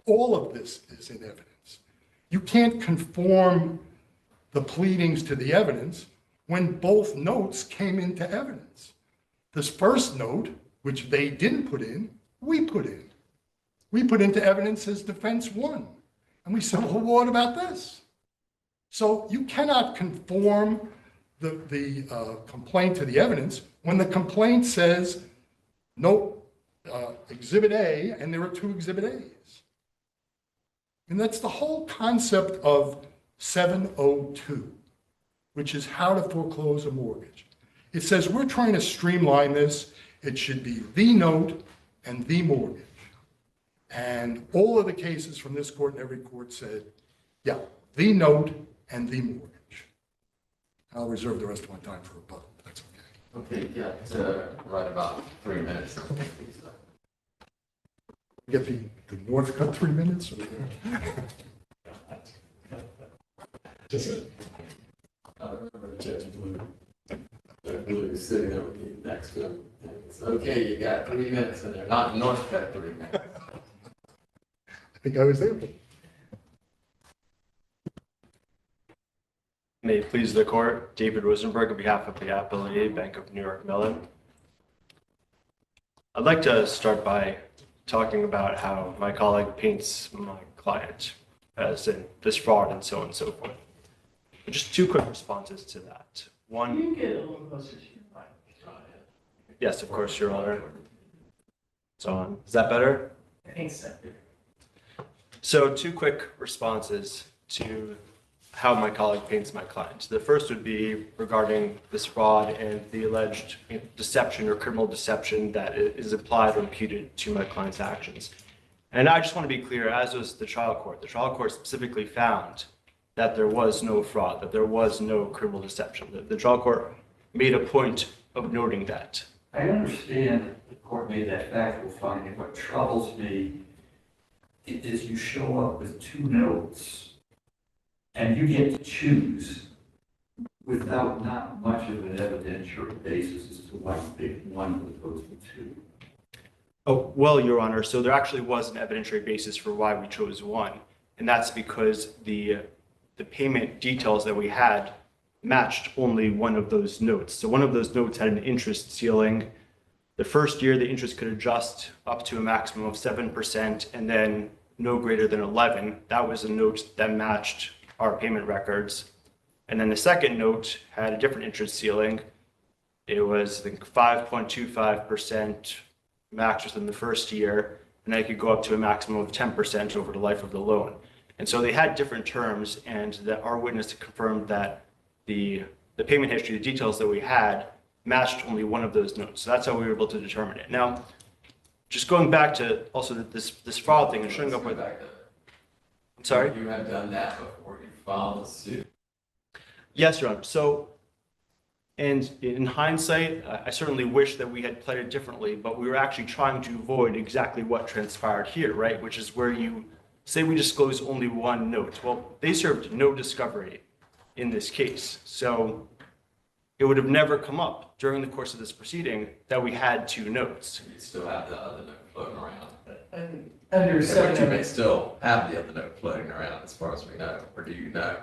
all of this is in evidence. You can't conform the pleadings to the evidence when both notes came into evidence. This first note, which they didn't put in, we put in. We put into evidence his defense won. And we said, well, what about this? So you cannot conform the complaint to the evidence when the complaint says, no, Exhibit A, and there are two Exhibit A's. And that's the whole concept of 702, which is how to foreclose a mortgage. It says we're trying to streamline this. It should be the note and the mortgage. And all of the cases from this court and every court said, yeah, the note and the mortgage. I'll reserve the rest of my time for rebuttal. That's okay. Okay, yeah, right about 3 minutes. Get the Northcutt 3 minutes? I remember Judge Blue. Judge Blue is sitting there with me next to him. And it's, okay, you got 3 minutes, and they're not in Northcutt 3 minutes. I think I was there. May it please the court, David Rosenberg on behalf of the Appellate Bank of New York Mellon. I'd like to start by talking about how my colleague paints my client as in this fraud and so on and so forth. But just two quick responses to that. One, You can get a little closer to your mic. yes, of course, Your Honor. So on. Is that better? I think so. So two quick responses to how my colleague paints my client. The first would be regarding this fraud and the alleged deception or criminal deception that is applied or imputed to my client's actions. And I just want to be clear, as was the trial court. The trial court specifically found that there was no fraud, that there was no criminal deception. The trial court made a point of noting that. I understand the court made that factual finding. What troubles me is you show up with two notes and you get to choose without not much of an evidentiary basis as to why you picked one as opposed to two. Oh, well, Your Honor, so there actually was an evidentiary basis for why we chose one. And that's because the payment details that we had matched only one of those notes. So one of those notes had an interest ceiling. The first year, the interest could adjust up to a maximum of 7% and then no greater than 11. That was a note that matched our payment records. And then the second note had a different interest ceiling. It was, I think, 5.25% max within the first year, and then it could go up to a maximum of 10% over the life of the loan. And so they had different terms, and that our witness confirmed that the payment history, the details that we had, matched only one of those notes. So that's how we were able to determine it. Now, just going back to also this fraud thing and showing up with. I'm sorry? You had done that before you filed the suit. Yes, Your Honor. So, and in hindsight, I certainly wish that we had played it differently, but we were actually trying to avoid exactly what transpired here, right? Which is where you say we disclose only one note. Well, they served no discovery in this case. So it would have never come up during the course of this proceeding that we had two notes. You still have the other note floating around. Under But you 702. may still have the other note floating around as far as we know, or do you know?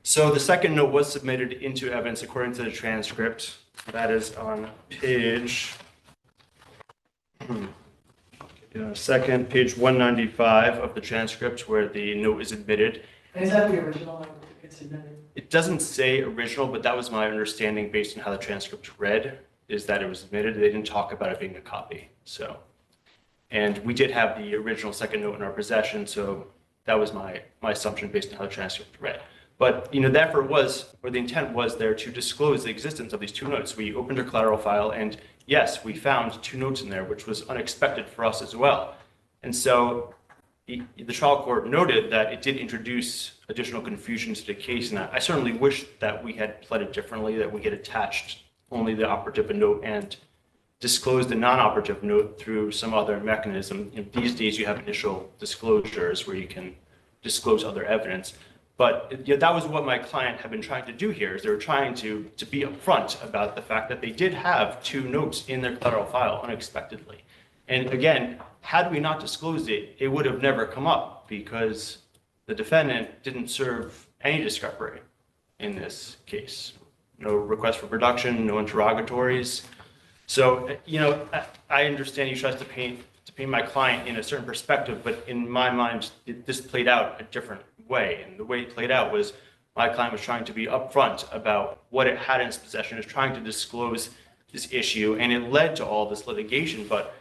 So the second note was submitted into evidence according to the transcript. That is on page, page 195 of the transcript where the note is admitted. Is that the original note that gets submitted? It doesn't say original, but that was my understanding based on how the transcript read, is that it was admitted. They didn't talk about it being a copy, so. And we did have the original second note in our possession, so that was my assumption based on how the transcript read. But, the effort was, or the intent was there to disclose the existence of these two notes. We opened our collateral file, and yes, we found two notes in there, which was unexpected for us as well. And so the trial court noted that it did introduce additional confusion to the case, and I certainly wish that we had pled it differently, that we had attached only the operative note and disclosed the non-operative note through some other mechanism. These days you have initial disclosures where you can disclose other evidence. But that was what my client had been trying to do here, is they were trying to be upfront about the fact that they did have two notes in their collateral file unexpectedly. And again, had we not disclosed it, it would have never come up because the defendant didn't serve any discovery in this case. No request for production, no interrogatories. So, I understand he tries to paint to paint my client in a certain perspective, but in my mind, this played out a different way. And the way it played out was my client was trying to be upfront about what it had in its possession, is trying to disclose this issue, and it led to all this litigation. But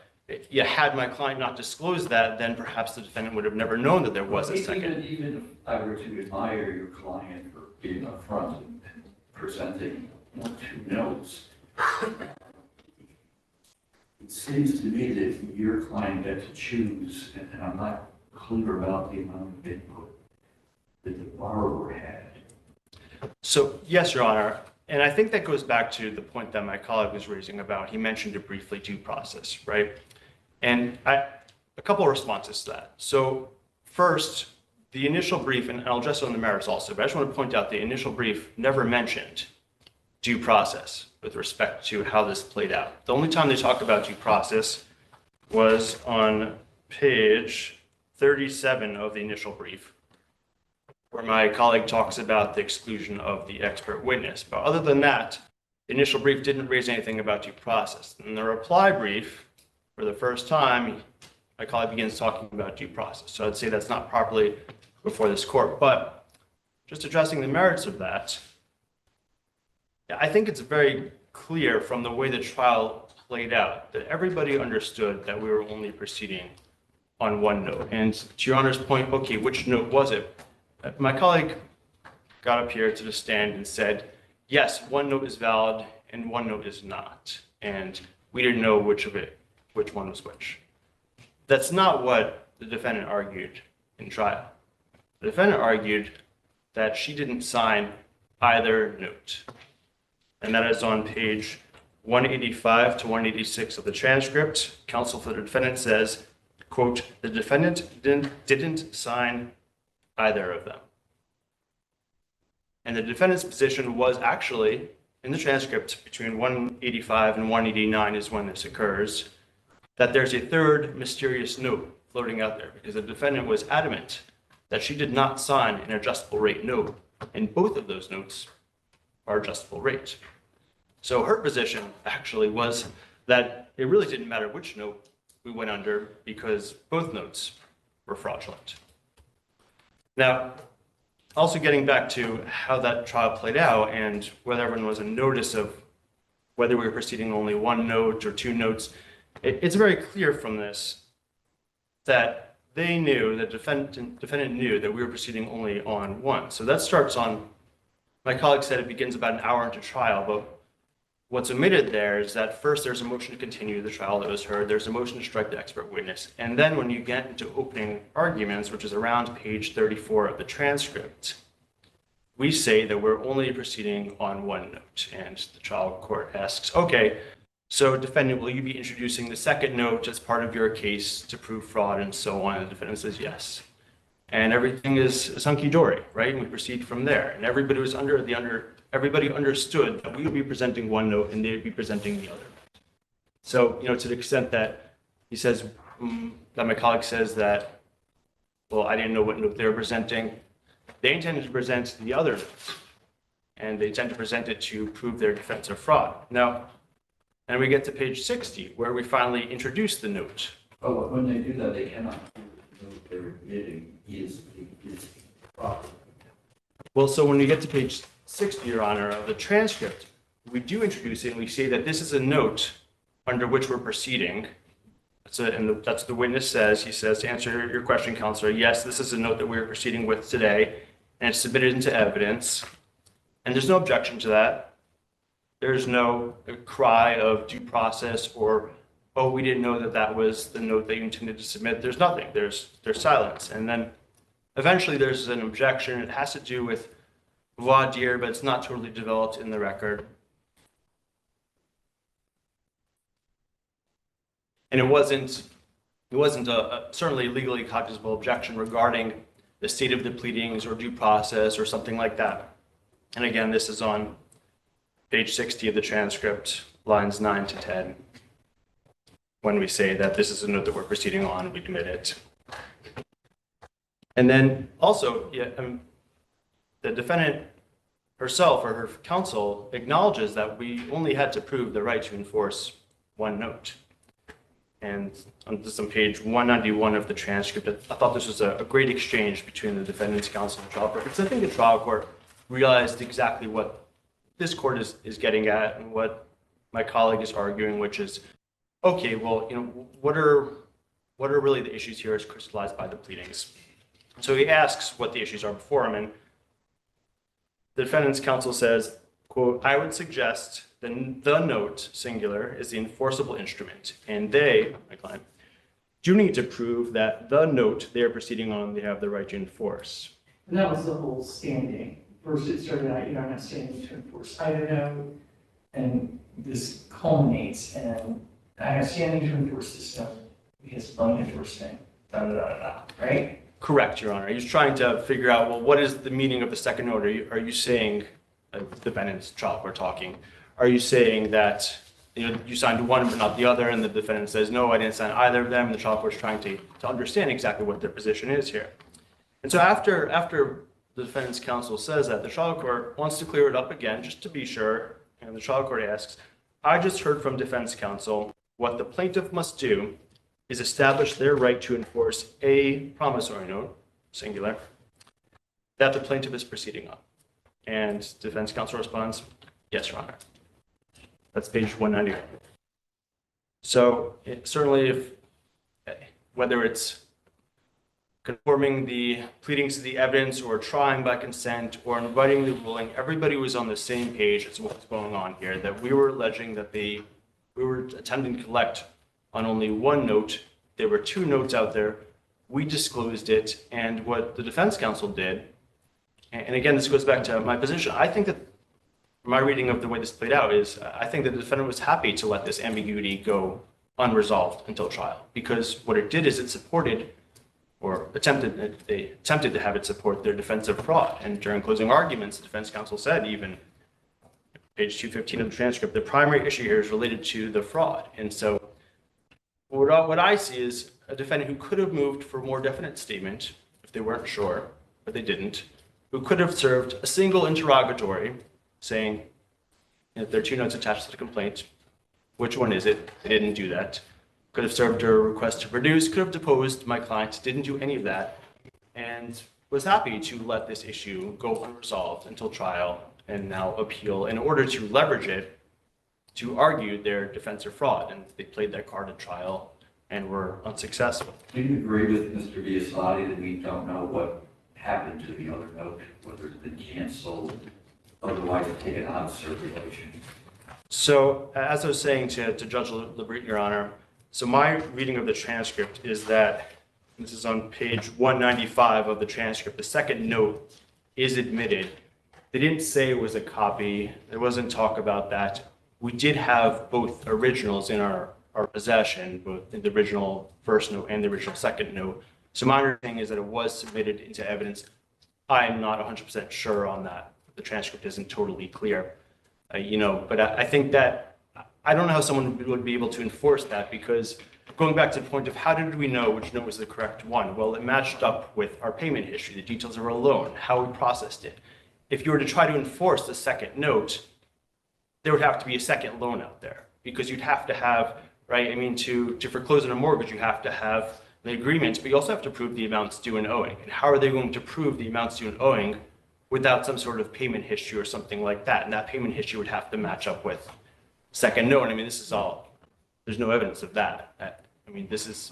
had my client not disclosed that, then perhaps the defendant would have never known that there was a second. Even if I were to admire your client for being upfront and presenting 1 or 2 notes, it seems to me that your client got to choose, and I'm not clear about the amount of input that the borrower had. So, yes, Your Honor. And I think that goes back to the point that my colleague was raising about, he mentioned it briefly, due process, right? And a couple of responses to that. So first, the initial brief, and I'll address it on the merits also, but I just want to point out the initial brief never mentioned due process with respect to how this played out. The only time they talk about due process was on page 37 of the initial brief, where my colleague talks about the exclusion of the expert witness. But other than that, the initial brief didn't raise anything about due process. In the reply brief, for the first time, my colleague begins talking about due process. So I'd say that's not properly before this court. But just addressing the merits of that, I think it's very clear from the way the trial played out that everybody understood that we were only proceeding on 1 note. And to Your Honor's point, okay, which note was it? My colleague got up here to the stand and said, yes, 1 note is valid and 1 note is not. And we didn't know which one was which. That's not what the defendant argued in trial. The defendant argued that she didn't sign either note. And that is on page 185 to 186 of the transcript. Counsel for the defendant says, quote, the defendant didn't sign either of them. And the defendant's position was actually, in the transcript, between 185 and 189 is when this occurs, that there's a third mysterious note floating out there, because the defendant was adamant that she did not sign an adjustable rate note, and both of those notes are adjustable rate. So her position actually was that it really didn't matter which note we went under, because both notes were fraudulent. Now, also getting back to how that trial played out and whether everyone was in notice of whether we were proceeding only 1 note or 2 notes, it's very clear from this that they knew, the defendant knew that we were proceeding only on 1. So that starts on, my colleague said it begins about an hour into trial, but what's omitted there is that first there's a motion to continue the trial that was heard, there's a motion to strike the expert witness, and then when you get into opening arguments, which is around page 34 of the transcript, we say that we're only proceeding on 1 note, and the trial court asks, okay, so defendant, will you be introducing the second note as part of your case to prove fraud and so on? And the defendant says yes. And everything is hunky-dory, right? And we proceed from there. And everybody was everybody understood that we would be presenting 1 note and they would be presenting the other. So, to the extent that he says, that my colleague says that, well, I didn't know what note they were presenting, they intended to present the other notes. And they intend to present it to prove their defense of fraud. Now, and we get to page 60, where we finally introduce the note. But when they do that, they cannot prove the note they're admitting is fraud. Well, so when we get to page 60, Your Honor, of the transcript, we do introduce it and we say that this is a note under which we're proceeding. That's what the witness says. He says, to answer your question, Counselor, yes, this is a note that we're proceeding with today, and it's submitted into evidence. And there's no objection to that. There's no cry of due process or, oh, we didn't know that that was the note that you intended to submit. There's nothing. There's silence. And then eventually there's an objection. It has to do with voir dire, but it's not totally developed in the record. And it wasn't a certainly legally cognizable objection regarding the state of the pleadings or due process or something like that. And again, this is on page 60 of the transcript, lines 9 to 10, when we say that this is a note that we're proceeding on, we admit it. And then also, the defendant herself or her counsel acknowledges that we only had to prove the right to enforce 1 note. And on this on page 191 of the transcript, I thought this was a great exchange between the defendant's counsel and the trial court, because I think the trial court realized exactly what this court is getting at and what my colleague is arguing, which is, okay, well, what are really the issues here as crystallized by the pleadings? So he asks what the issues are before him, and the defendant's counsel says, quote, I would suggest the note, singular, is the enforceable instrument, and they, my client, do need to prove that the note they are proceeding on, they have the right to enforce. And that was the whole standing. First it started out, you don't have standing to enforce either note, and this culminates, and I have standing to enforce this note because blank enforcement, right? Correct, Your Honor. He's trying to figure out, well, what is the meaning of the second note? Are you saying, the defendant's trial court talking, are you saying that you signed one but not the other, and the defendant says, no, I didn't sign either of them, and the trial court's trying to understand exactly what their position is here. And so after the defendant's counsel says that, the trial court wants to clear it up again, just to be sure, and the trial court asks, I just heard from defense counsel what the plaintiff must do is establish their right to enforce a promissory note, singular, that the plaintiff is proceeding on. And defense counsel responds, yes, Your Honor. That's page 191. So certainly, whether it's conforming the pleadings to the evidence or trying by consent or inviting the ruling, everybody was on the same page as what's going on here, that we were alleging that we were attempting to collect on only one note. There were two notes out there. We disclosed it, and what the defense counsel did, and again, this goes back to my position, I think that my reading of the way this played out is I think that the defendant was happy to let this ambiguity go unresolved until trial, because what it did is it supported or they attempted to have it support their defense of fraud. And during closing arguments, the defense counsel said, even page 215 of the transcript, the primary issue here is related to the fraud. And so what I see is a defendant who could have moved for a more definite statement if they weren't sure, but they didn't, who could have served a single interrogatory saying, there are two notes attached to the complaint, which one is it? They didn't do that. Could have served a request to produce, could have deposed my client, didn't do any of that, and was happy to let this issue go unresolved until trial and now appeal in order to leverage it to argue their defense of fraud. And they played that card at trial and were unsuccessful. Do you agree with Mr. Biasotti that we don't know what happened to the other note, whether it's been canceled, otherwise taken out of circulation? So as I was saying to Judge LeBrite, Your Honor, so my reading of the transcript is that, this is on page 195 of the transcript, the second note is admitted. They didn't say it was a copy. There wasn't talk about that. We did have both originals in our possession, both the original first note and the original second note. So my understanding is that it was submitted into evidence. I am not 100% sure on that. The transcript isn't totally clear, but I think that I don't know how someone would be able to enforce that, because going back to the point of how did we know which note was the correct one? Well, it matched up with our payment history, the details of our loan, how we processed it. If you were to try to enforce the second note, there would have to be a second loan out there, because you'd have to have, right? I mean, to foreclose on a mortgage, you have to have an agreement, but you also have to prove the amounts due and owing. And how are they going to prove the amounts due and owing without some sort of payment history or something like that? And that payment history would have to match up with second note. I mean, this is all, there's no evidence of that. I mean, this is,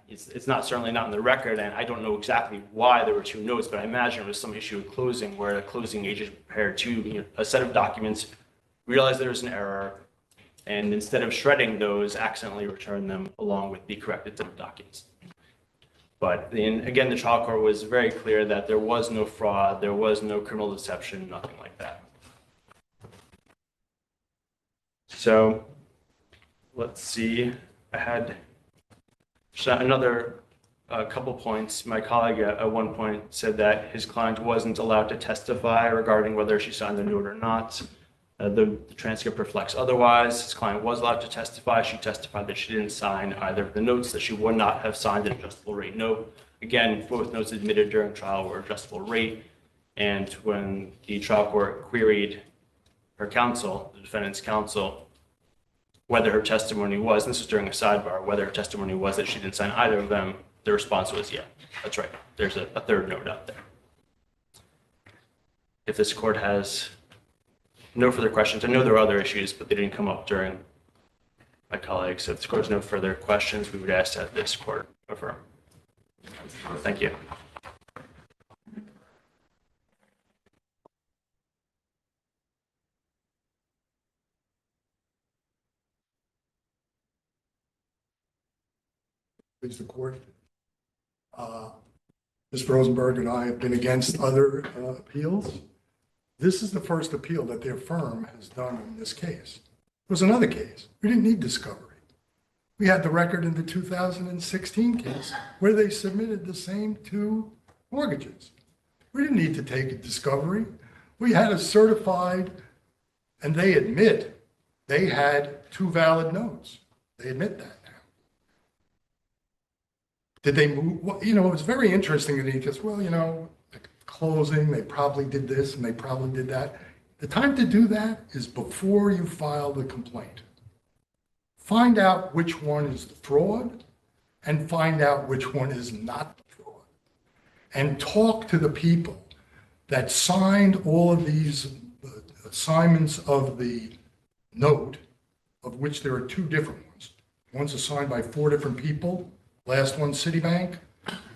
it's not, certainly not in the record, and I don't know exactly why there were two notes, but I imagine it was some issue with closing where the closing agent prepared a set of documents, realized there was an error, and instead of shredding those, accidentally returned them along with the corrected set of documents. But again, the trial court was very clear that there was no fraud, there was no criminal deception, nothing like that. So let's see, I had another couple points. My colleague at one point said that his client wasn't allowed to testify regarding whether she signed the note or not. The transcript reflects otherwise. His client was allowed to testify. She testified that she didn't sign either of the notes, that she would not have signed an adjustable rate note. Again, both notes admitted during trial were adjustable rate. And when the trial court queried her counsel, the defendant's counsel, whether her testimony was, and this was during a sidebar, whether her testimony was that she didn't sign either of them, the response was, yeah, that's right. There's a third note out there. If this court has no further questions, I know there are other issues, but they didn't come up during my colleagues. So if this court has no further questions, we would ask that this court affirm. Thank you. Please the court. Mr. Rosenberg and I have been against other appeals. This is the first appeal that their firm has done in this case. It was another case. We didn't need discovery. We had the record in the 2016 case where they submitted the same two mortgages. We didn't need to take a discovery. We had a certified, and they admit they had two valid notes. They admit that now. Did they move? Well, you know, it was very interesting that he just, well, you know, closing, they probably did this and they probably did that. The time to do that is before you file the complaint. Find out which one is the fraud and find out which one is not the fraud. And talk to the people that signed all of these assignments of the note, of which there are two different ones. One's assigned by 4 different people. Last one, Citibank.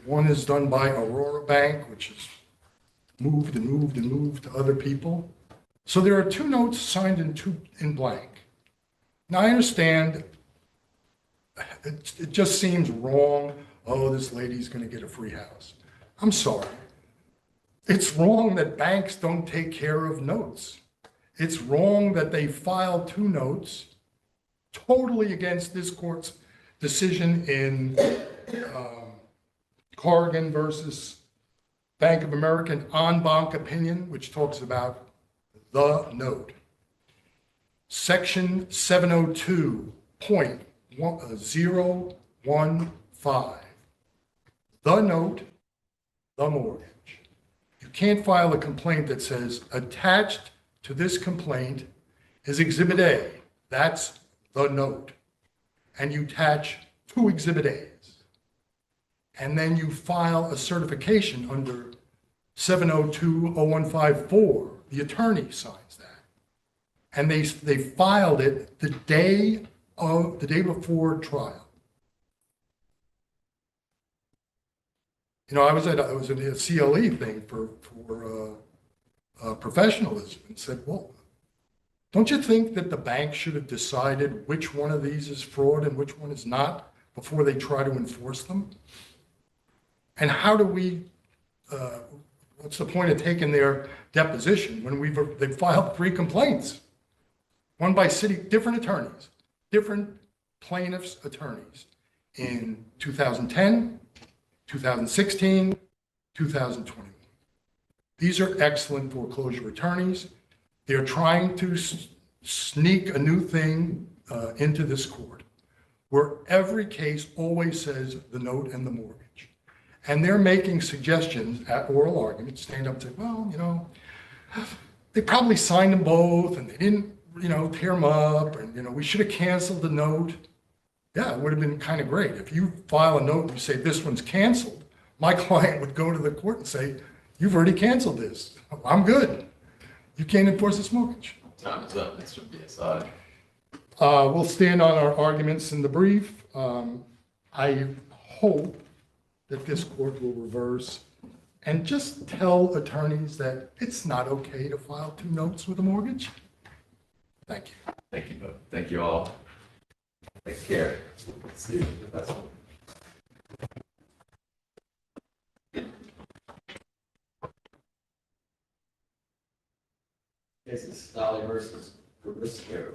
One is done by Aurora Bank, which is moved and moved and moved to other people. So there are 2 notes signed in blank. Now I understand it just seems wrong. Oh, this lady's going to get a free house. I'm sorry. It's wrong that banks don't take care of notes. It's wrong that they file 2 notes totally against this court's decision in Corrigan versus Bank of America en banc opinion, which talks about the note. Section 702.015. The note, the mortgage. You can't file a complaint that says attached to this complaint is Exhibit A. That's the note. And you attach 2 Exhibit A's. And then you file a certification under 702.0154. The attorney signs that. And they filed it the day before trial. You know, I was in a CLE thing for professionalism and said, well, don't you think that the bank should have decided which one of these is fraud and which one is not before they try to enforce them? And how do we, what's the point of taking their deposition when they filed 3 complaints? One by different attorneys, different plaintiffs' attorneys in 2010, 2016, 2021. These are excellent foreclosure attorneys. They're trying to sneak a new thing into this court, where every case always says the note and the mortgage. And they're making suggestions at oral arguments, stand up and say, well, you know, they probably signed them both and they didn't, you know, tear them up, and, you know, we should have canceled the note. Yeah, it would have been kind of great. If you file a note and you say this one's canceled, my client would go to the court and say, you've already canceled this. I'm good. You can't enforce this mortgage. Time is up, Mr. BSI. We'll stand on our arguments in the brief. I hope that this court will reverse and just tell attorneys that it's not okay to file 2 notes with a mortgage. Thank you. Thank you both. Thank you all. Take care. See you. That's all. This is Dolly versus Briscoe.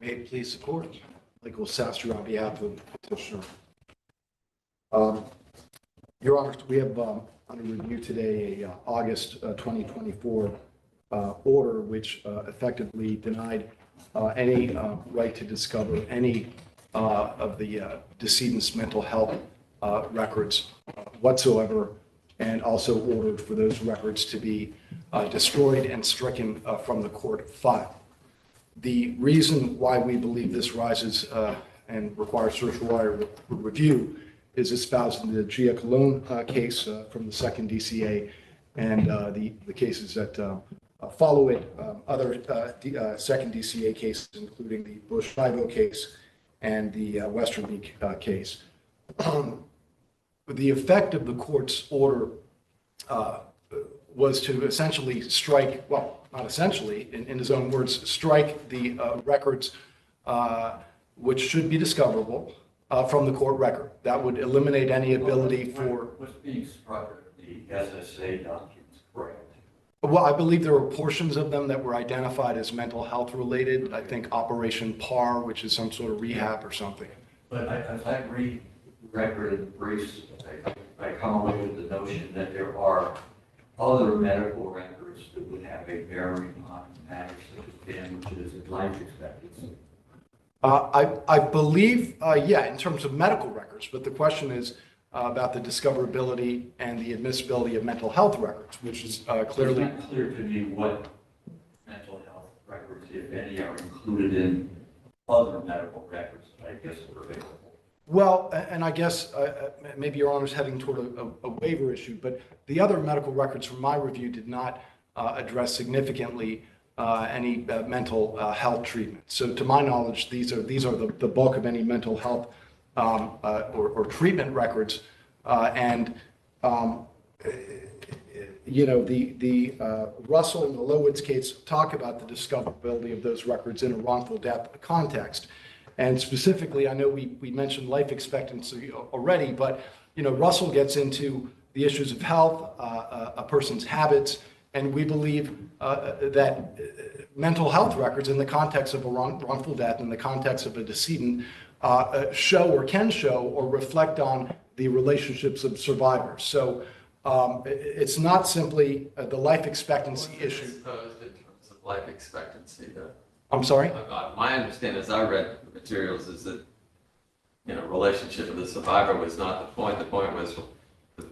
May it please the court. Michael Sasser on behalf of the petitioner. Your Honor, we have under review today a August 2024 order which effectively denied any right to discover any of the decedent's mental health records whatsoever, and also ordered for those records to be destroyed and stricken from the court file. The reason why we believe this rises and requires certiorari review is espoused in the Gia Cologne case from the second DCA and the cases that follow it, other second DCA cases, including the Bush-Ivo case and the Western League case. The effect of the court's order was to essentially strike, well, not essentially, in his own words, strike the records which should be discoverable from the court record. That would eliminate any ability for... What's being struck are the SSA documents, correct? Well, I believe there were portions of them that were identified as mental health related. I think Operation PAR, which is some sort of rehab or something. But as I read the record in the briefs, I come away with the notion that there are other medical records that would have a bearing on matters such as damages and life expectancy. I believe, yeah, in terms of medical records, but the question is about the discoverability and the admissibility of mental health records, which is clearly... It's not clear to me what mental health records, if any, are included in other medical records that I guess are available. Well, and I guess maybe Your Honor's heading toward a waiver issue, but the other medical records from my review did not address significantly any mental health treatment. So to my knowledge, these are the bulk of any mental health or treatment records. You know, the Russell and the Lowitz case talk about the discoverability of those records in a wrongful death context. And specifically, I know we mentioned life expectancy already, but, you know, Russell gets into the issues of health, a person's habits, and we believe that mental health records in the context of a wrongful death, in the context of a decedent, show or can show or reflect on the relationships of survivors. So it's not simply the life expectancy issue. Supposed in terms of life expectancy, though. I'm sorry? My understanding, as I read the materials, is that, you know, relationship with the survivor was not the point. The point was the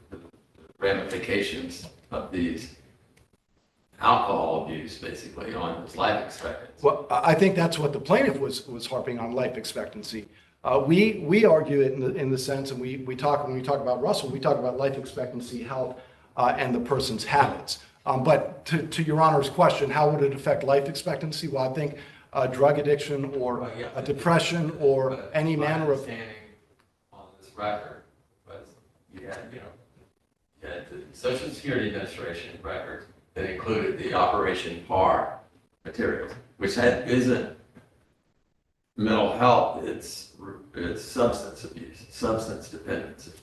ramifications of these alcohol abuse, basically, on his life expectancy. Well, I think that's what the plaintiff was harping on, life expectancy. We argue it in the sense, and when we talk about Russell, we talk about life expectancy, health, and the person's habits. But to Your Honor's question, how would it affect life expectancy? Well, I think drug addiction or a depression or any manner of... My understanding on this record was you had the Social Security Administration record that included the Operation PAR materials, which isn't mental health, it's substance abuse, substance dependency.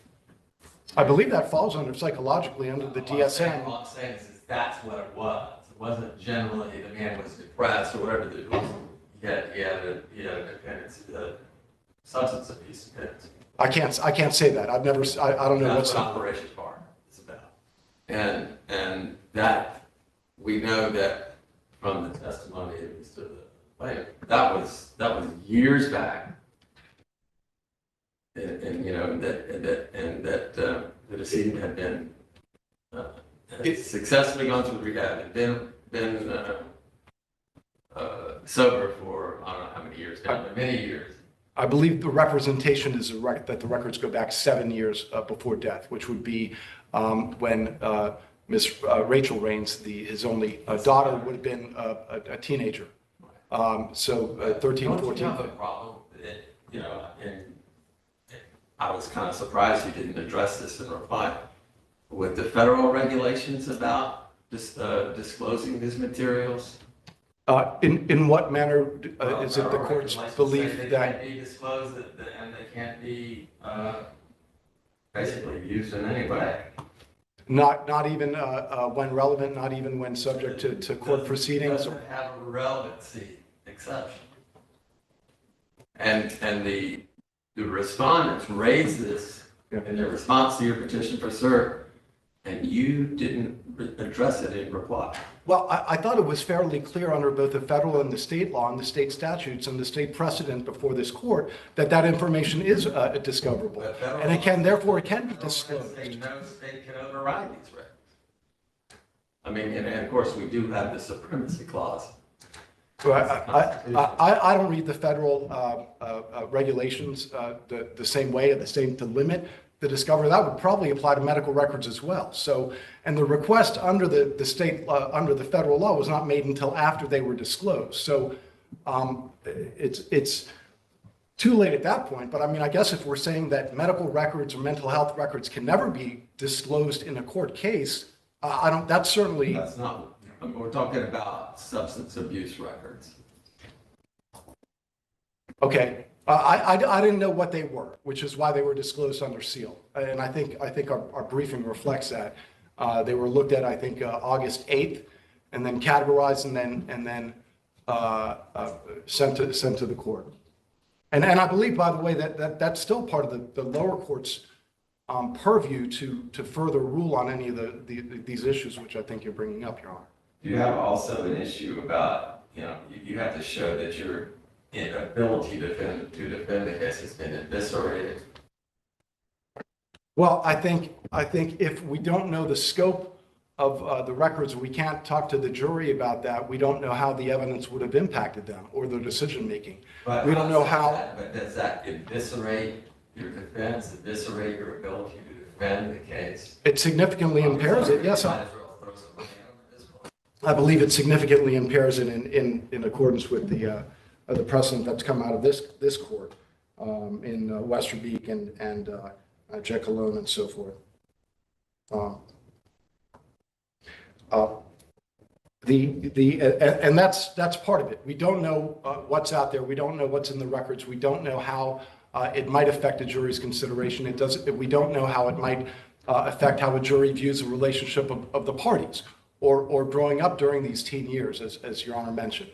I believe that falls under psychologically under the DSM. All I'm saying is that's what it was. It wasn't generally the man was depressed or whatever it was. He had a dependency, substance abuse dependency. I can't say that. I don't know That's what's... what Operation PAR is about. And that, we know that from the testimony, at least to the plaintiff, that was years back. And you know, that the decedent had been successfully gone through rehab and been sober for, I don't know how many years now, but many years. I believe the representation is that the records go back 7 years before death, which would be when Miss Rachel Raines, his only daughter, would have been a teenager. So 13, 14. Don't you have a problem with it, you know, and I was kind of surprised you didn't address this in reply. With the federal regulations about disclosing these materials? In what manner is it the court's belief they that... can't be disclosed and they can't be basically used in any way? Not even when relevant, not even when subject to court proceedings? Doesn't have a relevancy exception. And the respondents raised this in their response to your petition for cert, and you didn't address it in reply. Well, I thought it was fairly clear under both the federal and the state law and the state statutes and the state precedent before this court that that information is discoverable. And it can, therefore, it can be disclosed. No state can override these records. I mean, and of course, we do have the supremacy clause. So I don't read the federal regulations the same way, or the same to limit the discovery. That would probably apply to medical records as well. So, and the request under the state, under the federal law was not made until after they were disclosed. So it's too late at that point. But I mean, I guess if we're saying that medical records or mental health records can never be disclosed in a court case, that's certainly. That's not, we're talking about substance abuse records. Okay. I didn't know what they were, which is why they were disclosed under seal. And I think our briefing reflects that. They were looked at, I think, August 8th, and then categorized and then sent to the court. And I believe, by the way, that's still part of the lower court's purview to further rule on any of these issues, which I think you're bringing up, Your Honor. You have also an issue about, you have to show that your inability to defend the case has been eviscerated. Well, I think if we don't know the scope of the records, we can't talk to the jury about that. We don't know how the evidence would have impacted them or their decision making. We don't know how. But does that eviscerate your defense, eviscerate your ability to defend the case? It significantly impairs it. Yes, I believe it significantly impairs it in accordance with the precedent that's come out of this court in Westerbeek and Jekyllone and so forth. And that's part of it. We don't know what's out there. We don't know what's in the records. We don't know how it might affect a jury's consideration. We don't know how it might affect how a jury views the relationship of the parties or growing up during these teen years, as Your Honor mentioned.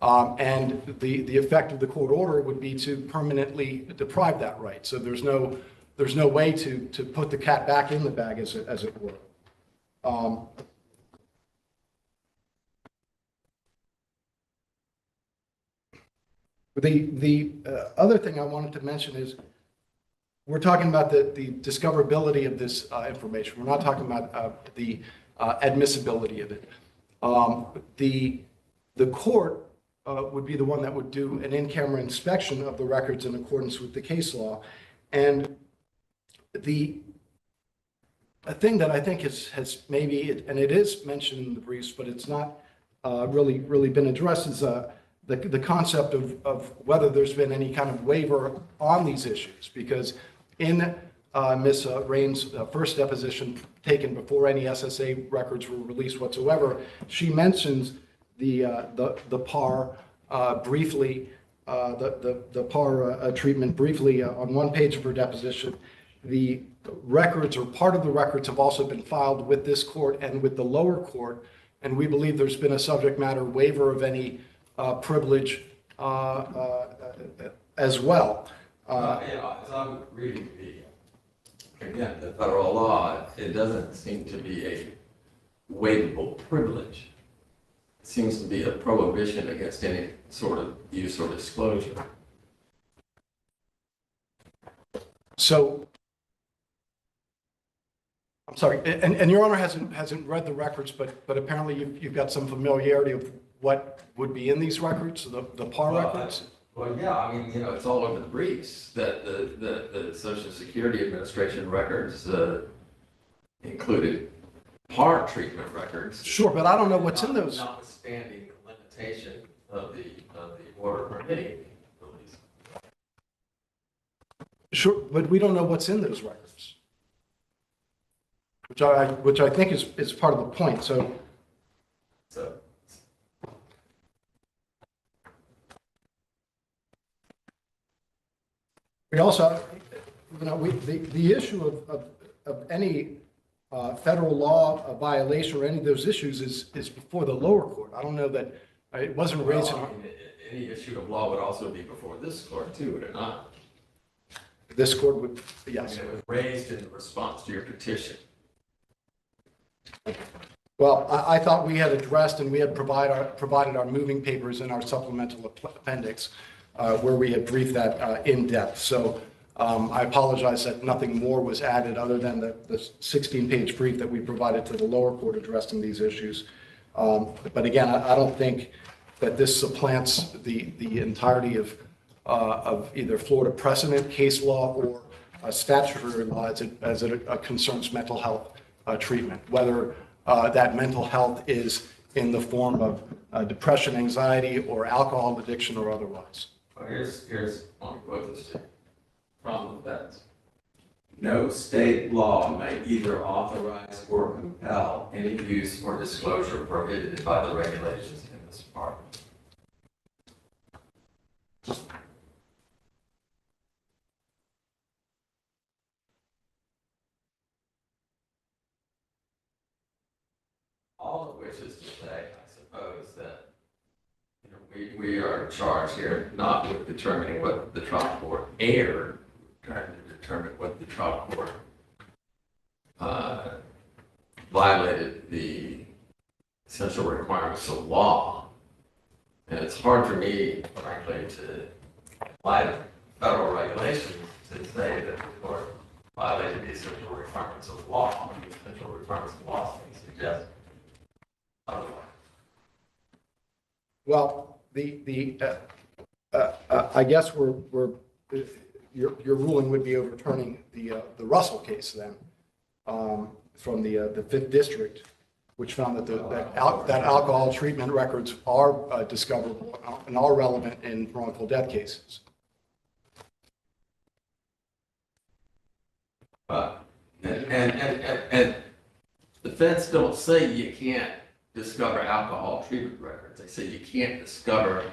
And the effect of the court order would be to permanently deprive that right. So there's no way to put the cat back in the bag, as it were. The other thing I wanted to mention is we're talking about the discoverability of this information. We're not talking about the admissibility of it. The court would be the one that would do an in-camera inspection of the records in accordance with the case law. And a thing that I think has maybe, and it is mentioned in the briefs, but it's not really been addressed, is the concept of whether there's been any kind of waiver on these issues. Because in Ms. Rain's first deposition taken before any SSA records were released whatsoever, she mentions the PAR briefly, the PAR treatment briefly on one page of her deposition. The records, or part of the records, have also been filed with this court and with the lower court, and we believe there's been a subject matter waiver of any privilege as well. As I'm reading the federal law, it doesn't seem to be a waivable privilege. It seems to be a prohibition against any sort of use or disclosure. So, I'm sorry, and Your Honor hasn't read the records, but apparently you've got some familiarity of what would be in these records, the PAR records? Well, yeah, I mean, it's all over the briefs that the Social Security Administration records included PAR treatment records. Sure, but I don't know what's in those. Notwithstanding the limitation of the order permitting release. Sure, but we don't know what's in those records, which I think is part of the point. So. We also, the issue of any federal law violation or any of those issues is before the lower court. I don't know that it wasn't raised. any issue of law would also be before this court too, would it not? This court would, I yes. mean, it was raised in response to your petition. Well, I thought we had addressed and we had provided our moving papers in our supplemental appendix where we had briefed that in depth. So I apologize that nothing more was added other than the 16-page brief that we provided to the lower court addressing these issues. But again, I don't think that this supplants the entirety of either Florida precedent, case law, or statutory law as it concerns mental health treatment, whether that mental health is in the form of depression, anxiety, or alcohol addiction or otherwise. Well, here's one quote this from the feds. No state law may either authorize or compel any use or disclosure prohibited by the regulations in this part. All of which is to say, I suppose, that we are charged here not with determining what the trial court erred, trying to determine what the trial court violated the essential requirements of law. And it's hard for me, frankly, to apply the federal regulations to say that the court violated the essential requirements of law. The essential requirements of law suggest otherwise. Well, I guess your ruling would be overturning the Russell case then, from the 5th District, which found that alcohol treatment records are discoverable and are relevant in wrongful death cases. And the feds don't say you can't discover alcohol treatment records. They say you can't discover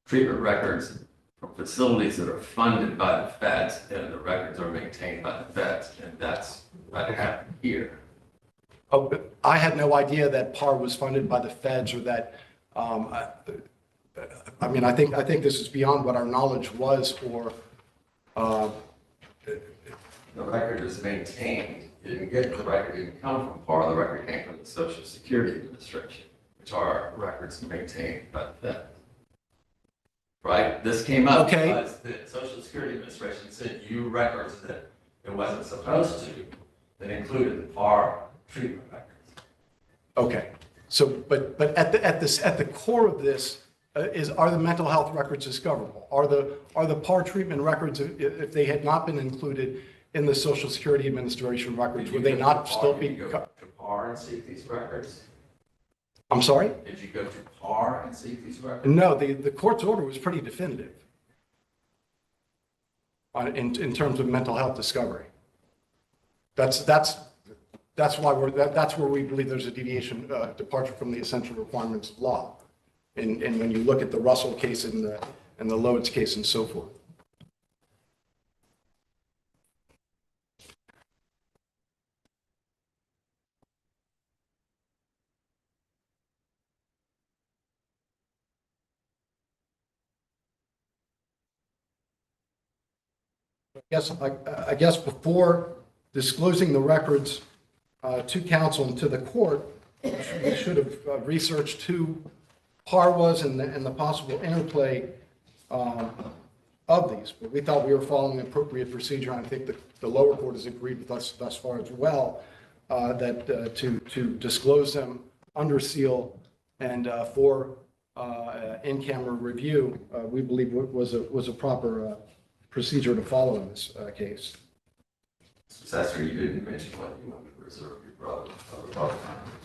treatment records from facilities that are funded by the feds and the records are maintained by the feds, and that's what happened here. Oh, but I had no idea that PAR was funded by the feds, or that. I mean, I think this is beyond what our knowledge was, or. The record is maintained. You didn't get the record, didn't come from PAR. The record came from the Social Security Administration, which are records maintained by the feds. Right? This came up because the Social Security Administration sent you records that it wasn't supposed to, that included the PAR treatment records. Okay, so but at the core of this are the mental health records discoverable? Are the PAR treatment records, if they had not been included in the Social Security Administration records, would they not still be? Did you go to PAR and seek these records? I'm sorry? Did you go to PAR and seek these records? No, the court's order was pretty definitive in terms of mental health discovery. That's why that's where we believe there's a deviation, departure from the essential requirements of law. And when you look at the Russell case and the Loads case and so forth. I guess before disclosing the records to counsel and to the court, we should have researched who PAR was and the possible interplay of these. But we thought we were following an appropriate procedure, and I think the lower court has agreed with us thus far as well, that to disclose them under seal and for in-camera review, we believe was a proper procedure to follow in this case. Successor, you didn't mention what you wanted to reserve your brother.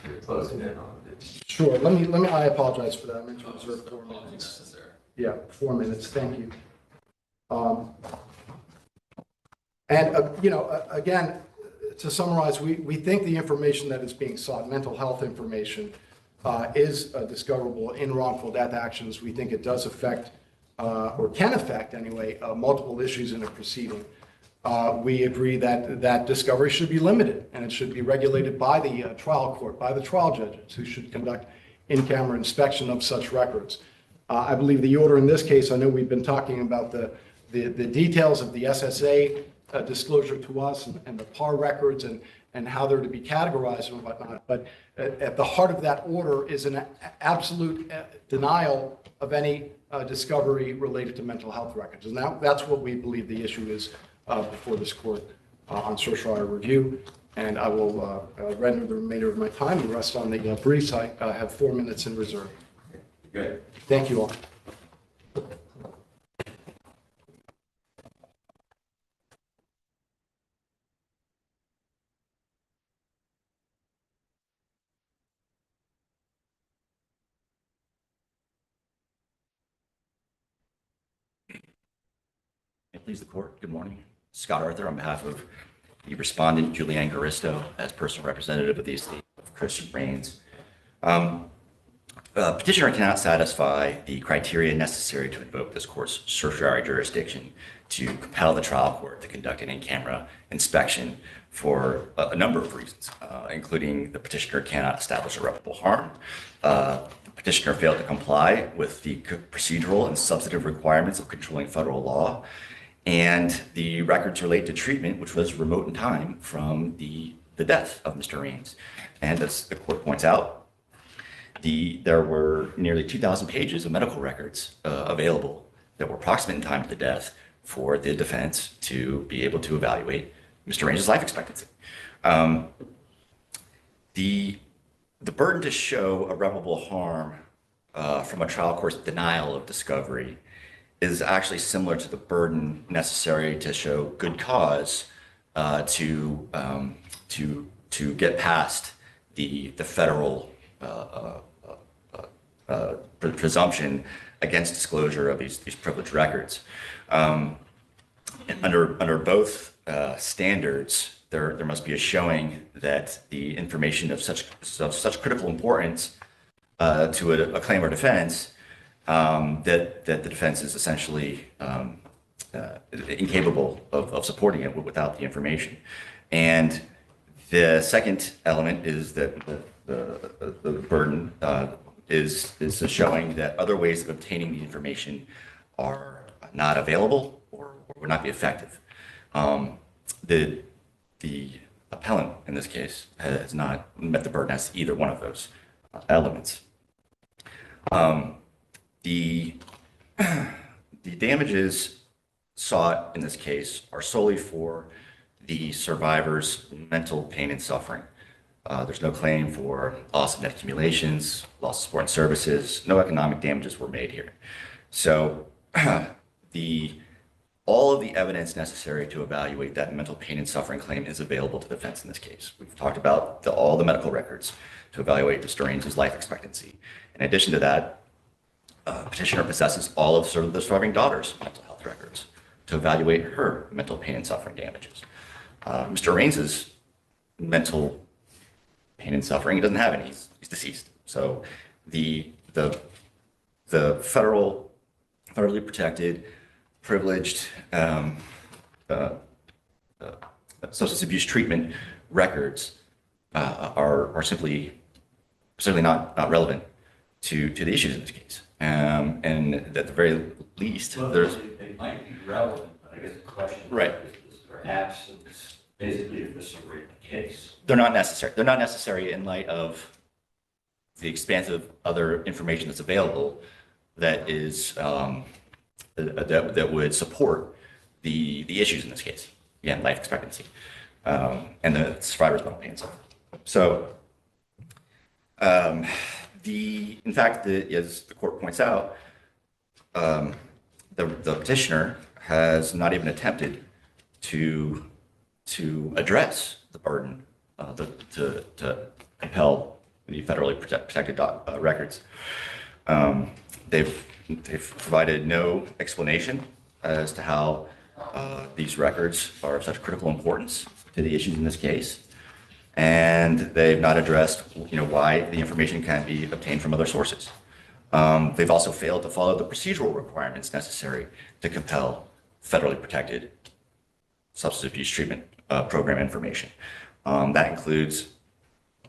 You're closing in on it. Sure. Let me. I apologize for that. I meant to reserve 4 minutes. Necessary. Yeah, 4 minutes. Thank you. And again, to summarize, we think the information that is being sought, mental health information, is discoverable in wrongful death actions. We think it does affect, or can affect anyway, multiple issues in a proceeding. We agree that discovery should be limited, and it should be regulated by the trial court, by the trial judges, who should conduct in-camera inspection of such records. I believe the order in this case, I know we've been talking about the details of the SSA disclosure to us and the PAR records and how they're to be categorized and whatnot. But at the heart of that order is an absolute denial of any discovery related to mental health records. And that's what we believe the issue is before this court on certiorari review. And I will render the remainder of my time and rest on the briefs. I have 4 minutes in reserve. Good. Thank you all. Please the court. Good morning. Scott Arthur on behalf of the respondent, Julianne Garisto, as personal representative of the estate of Christian Rains. Petitioner cannot satisfy the criteria necessary to invoke this court's certiorari jurisdiction to compel the trial court to conduct an in-camera inspection for a number of reasons, including the petitioner cannot establish irreparable harm. The petitioner failed to comply with the procedural and substantive requirements of controlling federal law, and the records relate to treatment, which was remote in time from the death of Mr. Rains. And as the court points out, there were nearly 2,000 pages of medical records available that were proximate in time to the death for the defense to be able to evaluate Mr. Rains' life expectancy. The burden to show irreparable harm from a trial court's denial of discovery is actually similar to the burden necessary to show good cause to get past the federal presumption against disclosure of these privileged records. Under both standards, there must be a showing that the information of such critical importance to a claim or defense that the defense is essentially incapable of supporting it without the information. And the second element is that the burden is a showing that other ways of obtaining the information are not available or would not be effective. The appellant in this case has not met the burden as either one of those elements. The damages sought in this case are solely for the survivor's mental pain and suffering. There's no claim for loss of net accumulations, loss of support and services. No economic damages were made here. So all of the evidence necessary to evaluate that mental pain and suffering claim is available to the defense in this case. We've talked about all the medical records to evaluate Mr. Rains' life expectancy. In addition to that, petitioner possesses all of the surviving daughter's mental health records to evaluate her mental pain and suffering damages. Mr. Rains' mental pain and suffering, he doesn't have any. He's deceased. So the federally protected, privileged substance abuse treatment records are simply not relevant to the issues in this case. And at the very least, Well, there's they might be relevant, but I guess the question Right. is their absence basically eviscerate the case. they're not necessary. They're not necessary in light of the expansive other information that's available that is that would support the issues in this case. Again, life expectancy and the survivor's mental pain and suffering. So, in fact, as the court points out, the petitioner has not even attempted to address the burden to compel the federally protected records. They've provided no explanation as to how these records are of such critical importance to the issues in this case. And they've not addressed, why the information can't be obtained from other sources. They've also failed to follow the procedural requirements necessary to compel federally protected substance abuse treatment program information. That includes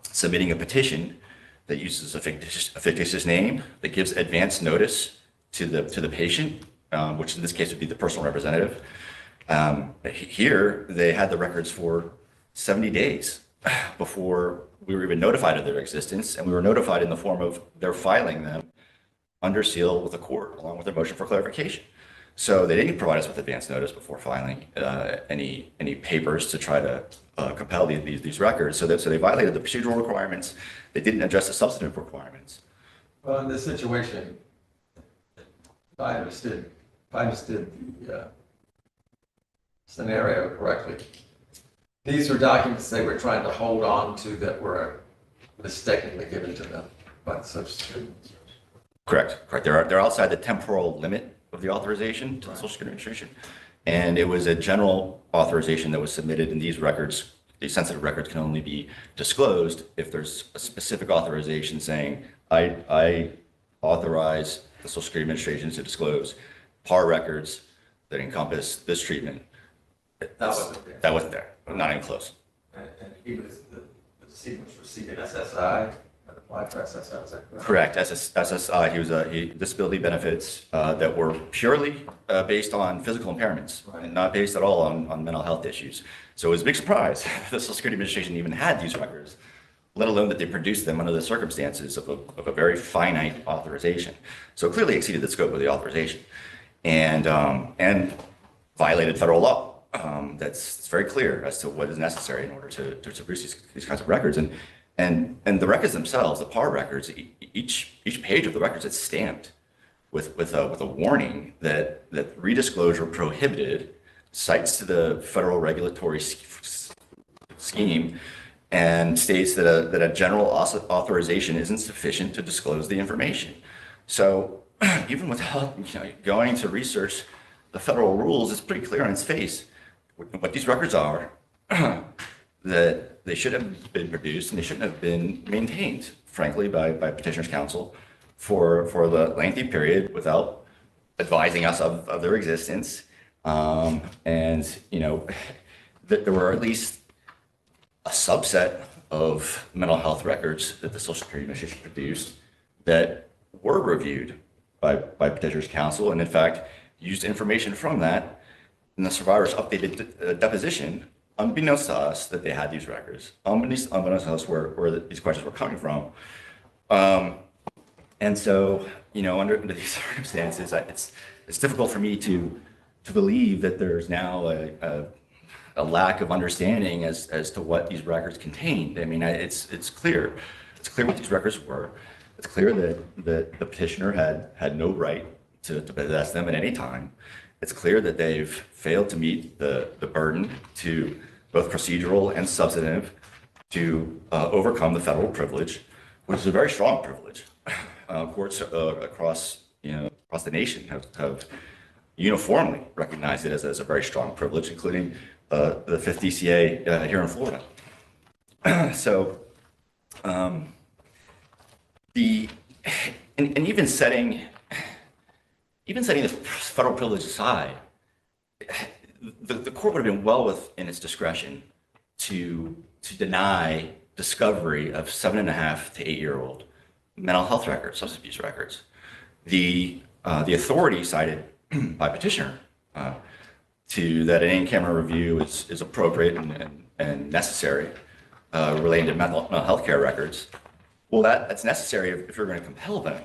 submitting a petition that uses a fictitious name, that gives advance notice to the patient, which in this case would be the personal representative. Here, they had the records for 70 days before we were even notified of their existence, and we were notified in the form of their filing them under seal with the court, along with their motion for clarification. So they didn't provide us with advance notice before filing any papers to try to compel these records. So they violated the procedural requirements. They didn't address the substantive requirements. Well, in this situation, if I understood the scenario correctly, these were documents they were trying to hold on to that were mistakenly given to them by the Social Security. Correct. They're outside the temporal limit of the authorization to the Social Security Administration. And it was a general authorization that was submitted, and these records, these sensitive records, can only be disclosed if there's a specific authorization saying, I authorize the Social Security Administration to disclose PAR records that encompass this treatment. That wasn't there. That wasn't there, not even close. And he was, the decedent was receiving SSI, applied for SSI, is that Correct. SSI, he was disability benefits that were purely based on physical impairments and not based at all on mental health issues. So it was a big surprise that the Social Security Administration even had these records, let alone that they produced them under the circumstances of a very finite authorization. So it clearly exceeded the scope of the authorization and violated federal law. It's very clear as to what is necessary in order to produce these kinds of records. And the records themselves, the PAR records, each page of the records is stamped with a warning that redisclosure prohibited, cites to the federal regulatory scheme, and states that a general authorization isn't sufficient to disclose the information. So even without going to research the federal rules, it's pretty clear on its face what these records are, that they should have been produced and they shouldn't have been maintained, frankly, by petitioner's counsel for the lengthy period without advising us of their existence. And, that there were at least a subset of mental health records that the Social Security Administration produced that were reviewed by petitioner's counsel, and in fact, used information from that in the survivor's updated deposition, unbeknownst to us that they had these records, unbeknownst to us where these questions were coming from. And so, under these circumstances, it's difficult for me to believe that there's now a lack of understanding as to what these records contained. I mean, it's clear. It's clear what these records were. It's clear that the petitioner had no right to possess them at any time. It's clear that they've failed to meet the burden to both procedural and substantive to overcome the federal privilege, which is a very strong privilege. Courts across the nation have uniformly recognized it as a very strong privilege, including the 5th DCA here in Florida. So, and even setting the federal privilege aside, the court would have been well within its discretion to deny discovery of 7.5 to 8-year-old mental health records, substance abuse records. The authority cited by petitioner to that an in-camera review is appropriate and necessary relating to mental health care records. Well, that's necessary if you're going to compel them,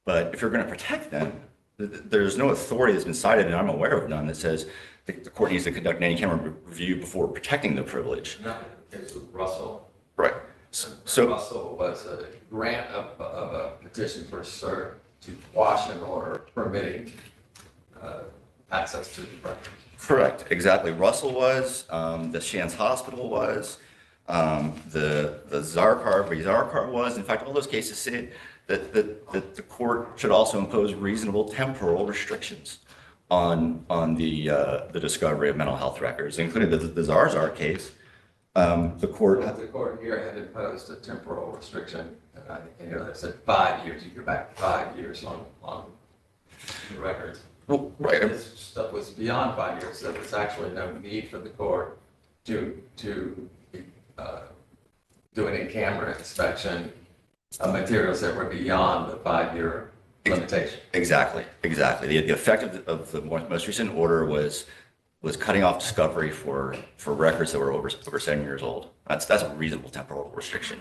but if you're going to protect them, there's no authority that's been cited, and I'm aware of none, that says the court needs to conduct an in-camera review before protecting the privilege. Not in the case of Russell. Right. So Russell was a grant of a petition for cert to quash an order permitting access to the records. correct, exactly. Russell was, the Shands Hospital was, the Zarkar was. In fact, all those cases say that the court should also impose reasonable temporal restrictions on the discovery of mental health records, including the Zarzar case. The court here had imposed a temporal restriction. I think, that said 5 years. You go back 5 years on the records. well, right. This stuff was beyond 5 years, so there's actually no need for the court to do an in-camera inspection of materials that were beyond the 5-year limitation. Exactly. The effect of the most recent order was cutting off discovery for records that were over 7 years old. That's a reasonable temporal restriction,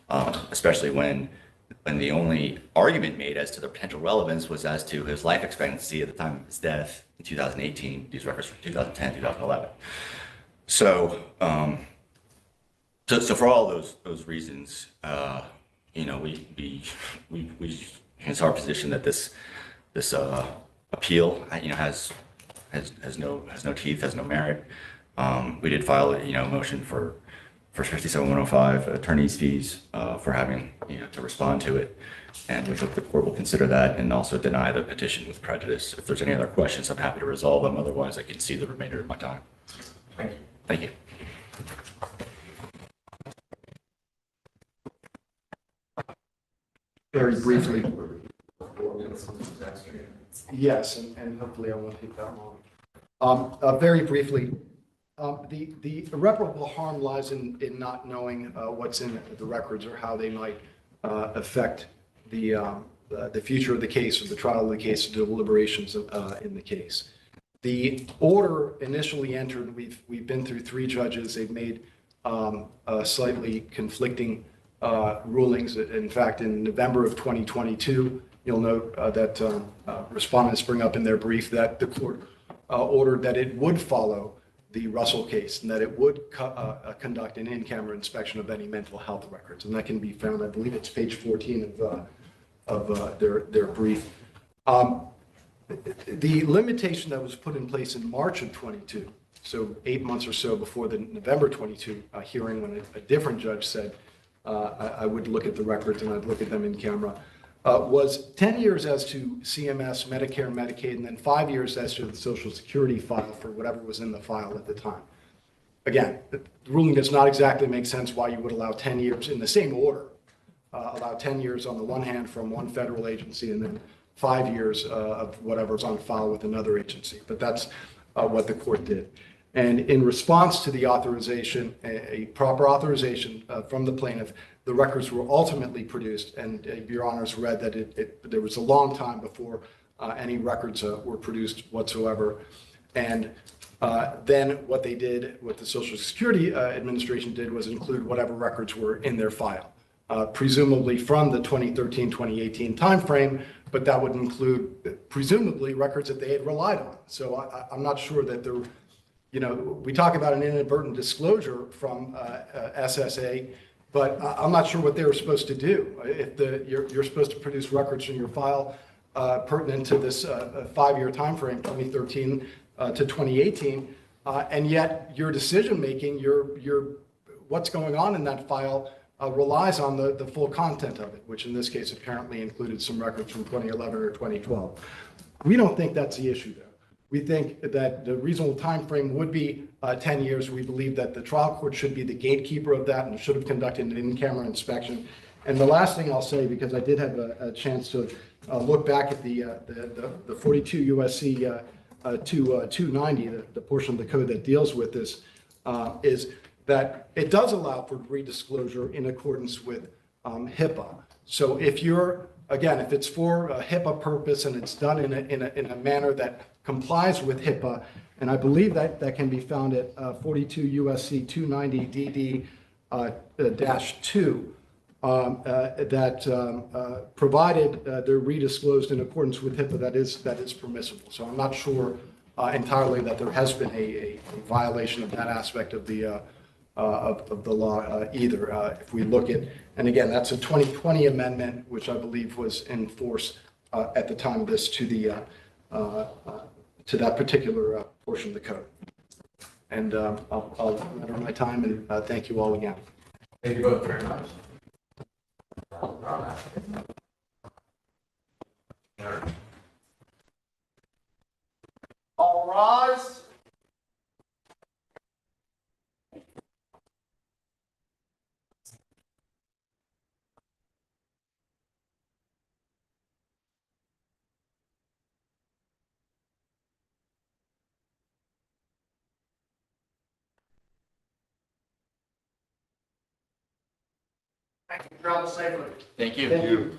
especially when the only argument made as to the potential relevance was as to his life expectancy at the time of his death in 2018. These records from 2010, 2011. So, so for all those reasons, it's our position that this appeal, has no teeth, has no merit. We did file a motion for 57-105 attorney's fees for having to respond to it, and we hope the court will consider that and also deny the petition with prejudice. If there's any other questions, I'm happy to resolve them. Otherwise, I can see the remainder of my time. Thank you. Thank you. Very briefly. Yes, and hopefully I won't take that long. Very briefly, the irreparable harm lies in not knowing what's in the records or how they might affect the future of the case or the trial of the case or deliberations in the case. The order initially entered, we've been through 3 judges. They've made slightly conflicting rulings. In fact, in November of 2022, you'll note that respondents bring up in their brief that the court ordered that it would follow the Russell case and that it would conduct an in-camera inspection of any mental health records. And that can be found, I believe it's page 14 of their brief. The limitation that was put in place in March of 22, so 8 months or so before the November 22 hearing when a different judge said, I would look at the records and I'd look at them in camera, was 10 years as to CMS, Medicare, Medicaid, and then 5 years as to the Social Security file for whatever was in the file at the time. Again, the ruling does not exactly make sense why you would allow 10 years in the same order, allow 10 years on the one hand from one federal agency and then 5 years of whatever's on file with another agency. But that's what the court did. And in response to the authorization, a proper authorization from the plaintiff, the records were ultimately produced, and Your Honors read that there was a long time before any records were produced whatsoever. And then what they did, what the Social Security Administration did, was include whatever records were in their file, presumably from the 2013-2018 timeframe, but that would include presumably records that they had relied on. So I'm not sure that there. We talk about an inadvertent disclosure from SSA, but I'm not sure what they were supposed to do. If you're supposed to produce records from your file pertinent to this 5-year time frame, 2013 to 2018, and yet your decision making, your what's going on in that file relies on the full content of it, which in this case apparently included some records from 2011 or 2012. We don't think that's the issue there. We think that the reasonable time frame would be 10 years. We believe that the trial court should be the gatekeeper of that and should have conducted an in-camera inspection. And the last thing I'll say, because I did have a chance to look back at the 42 USC 290, the portion of the code that deals with this, is that it does allow for redisclosure in accordance with HIPAA. So if it's for a HIPAA purpose and it's done in a manner that complies with HIPAA, and I believe that can be found at 42 USC 290 DD-2, that provided they're redisclosed in accordance with HIPAA, that is permissible. So I'm not sure entirely that there has been a violation of that aspect of the law either. If we look at, and again, that's a 2020 amendment, which I believe was in force at the time of this to that particular portion of the code. And I'll enter my time and thank you all again. Thank you both very much. All rise. Thank you. Travel safely. Thank you. Thank you.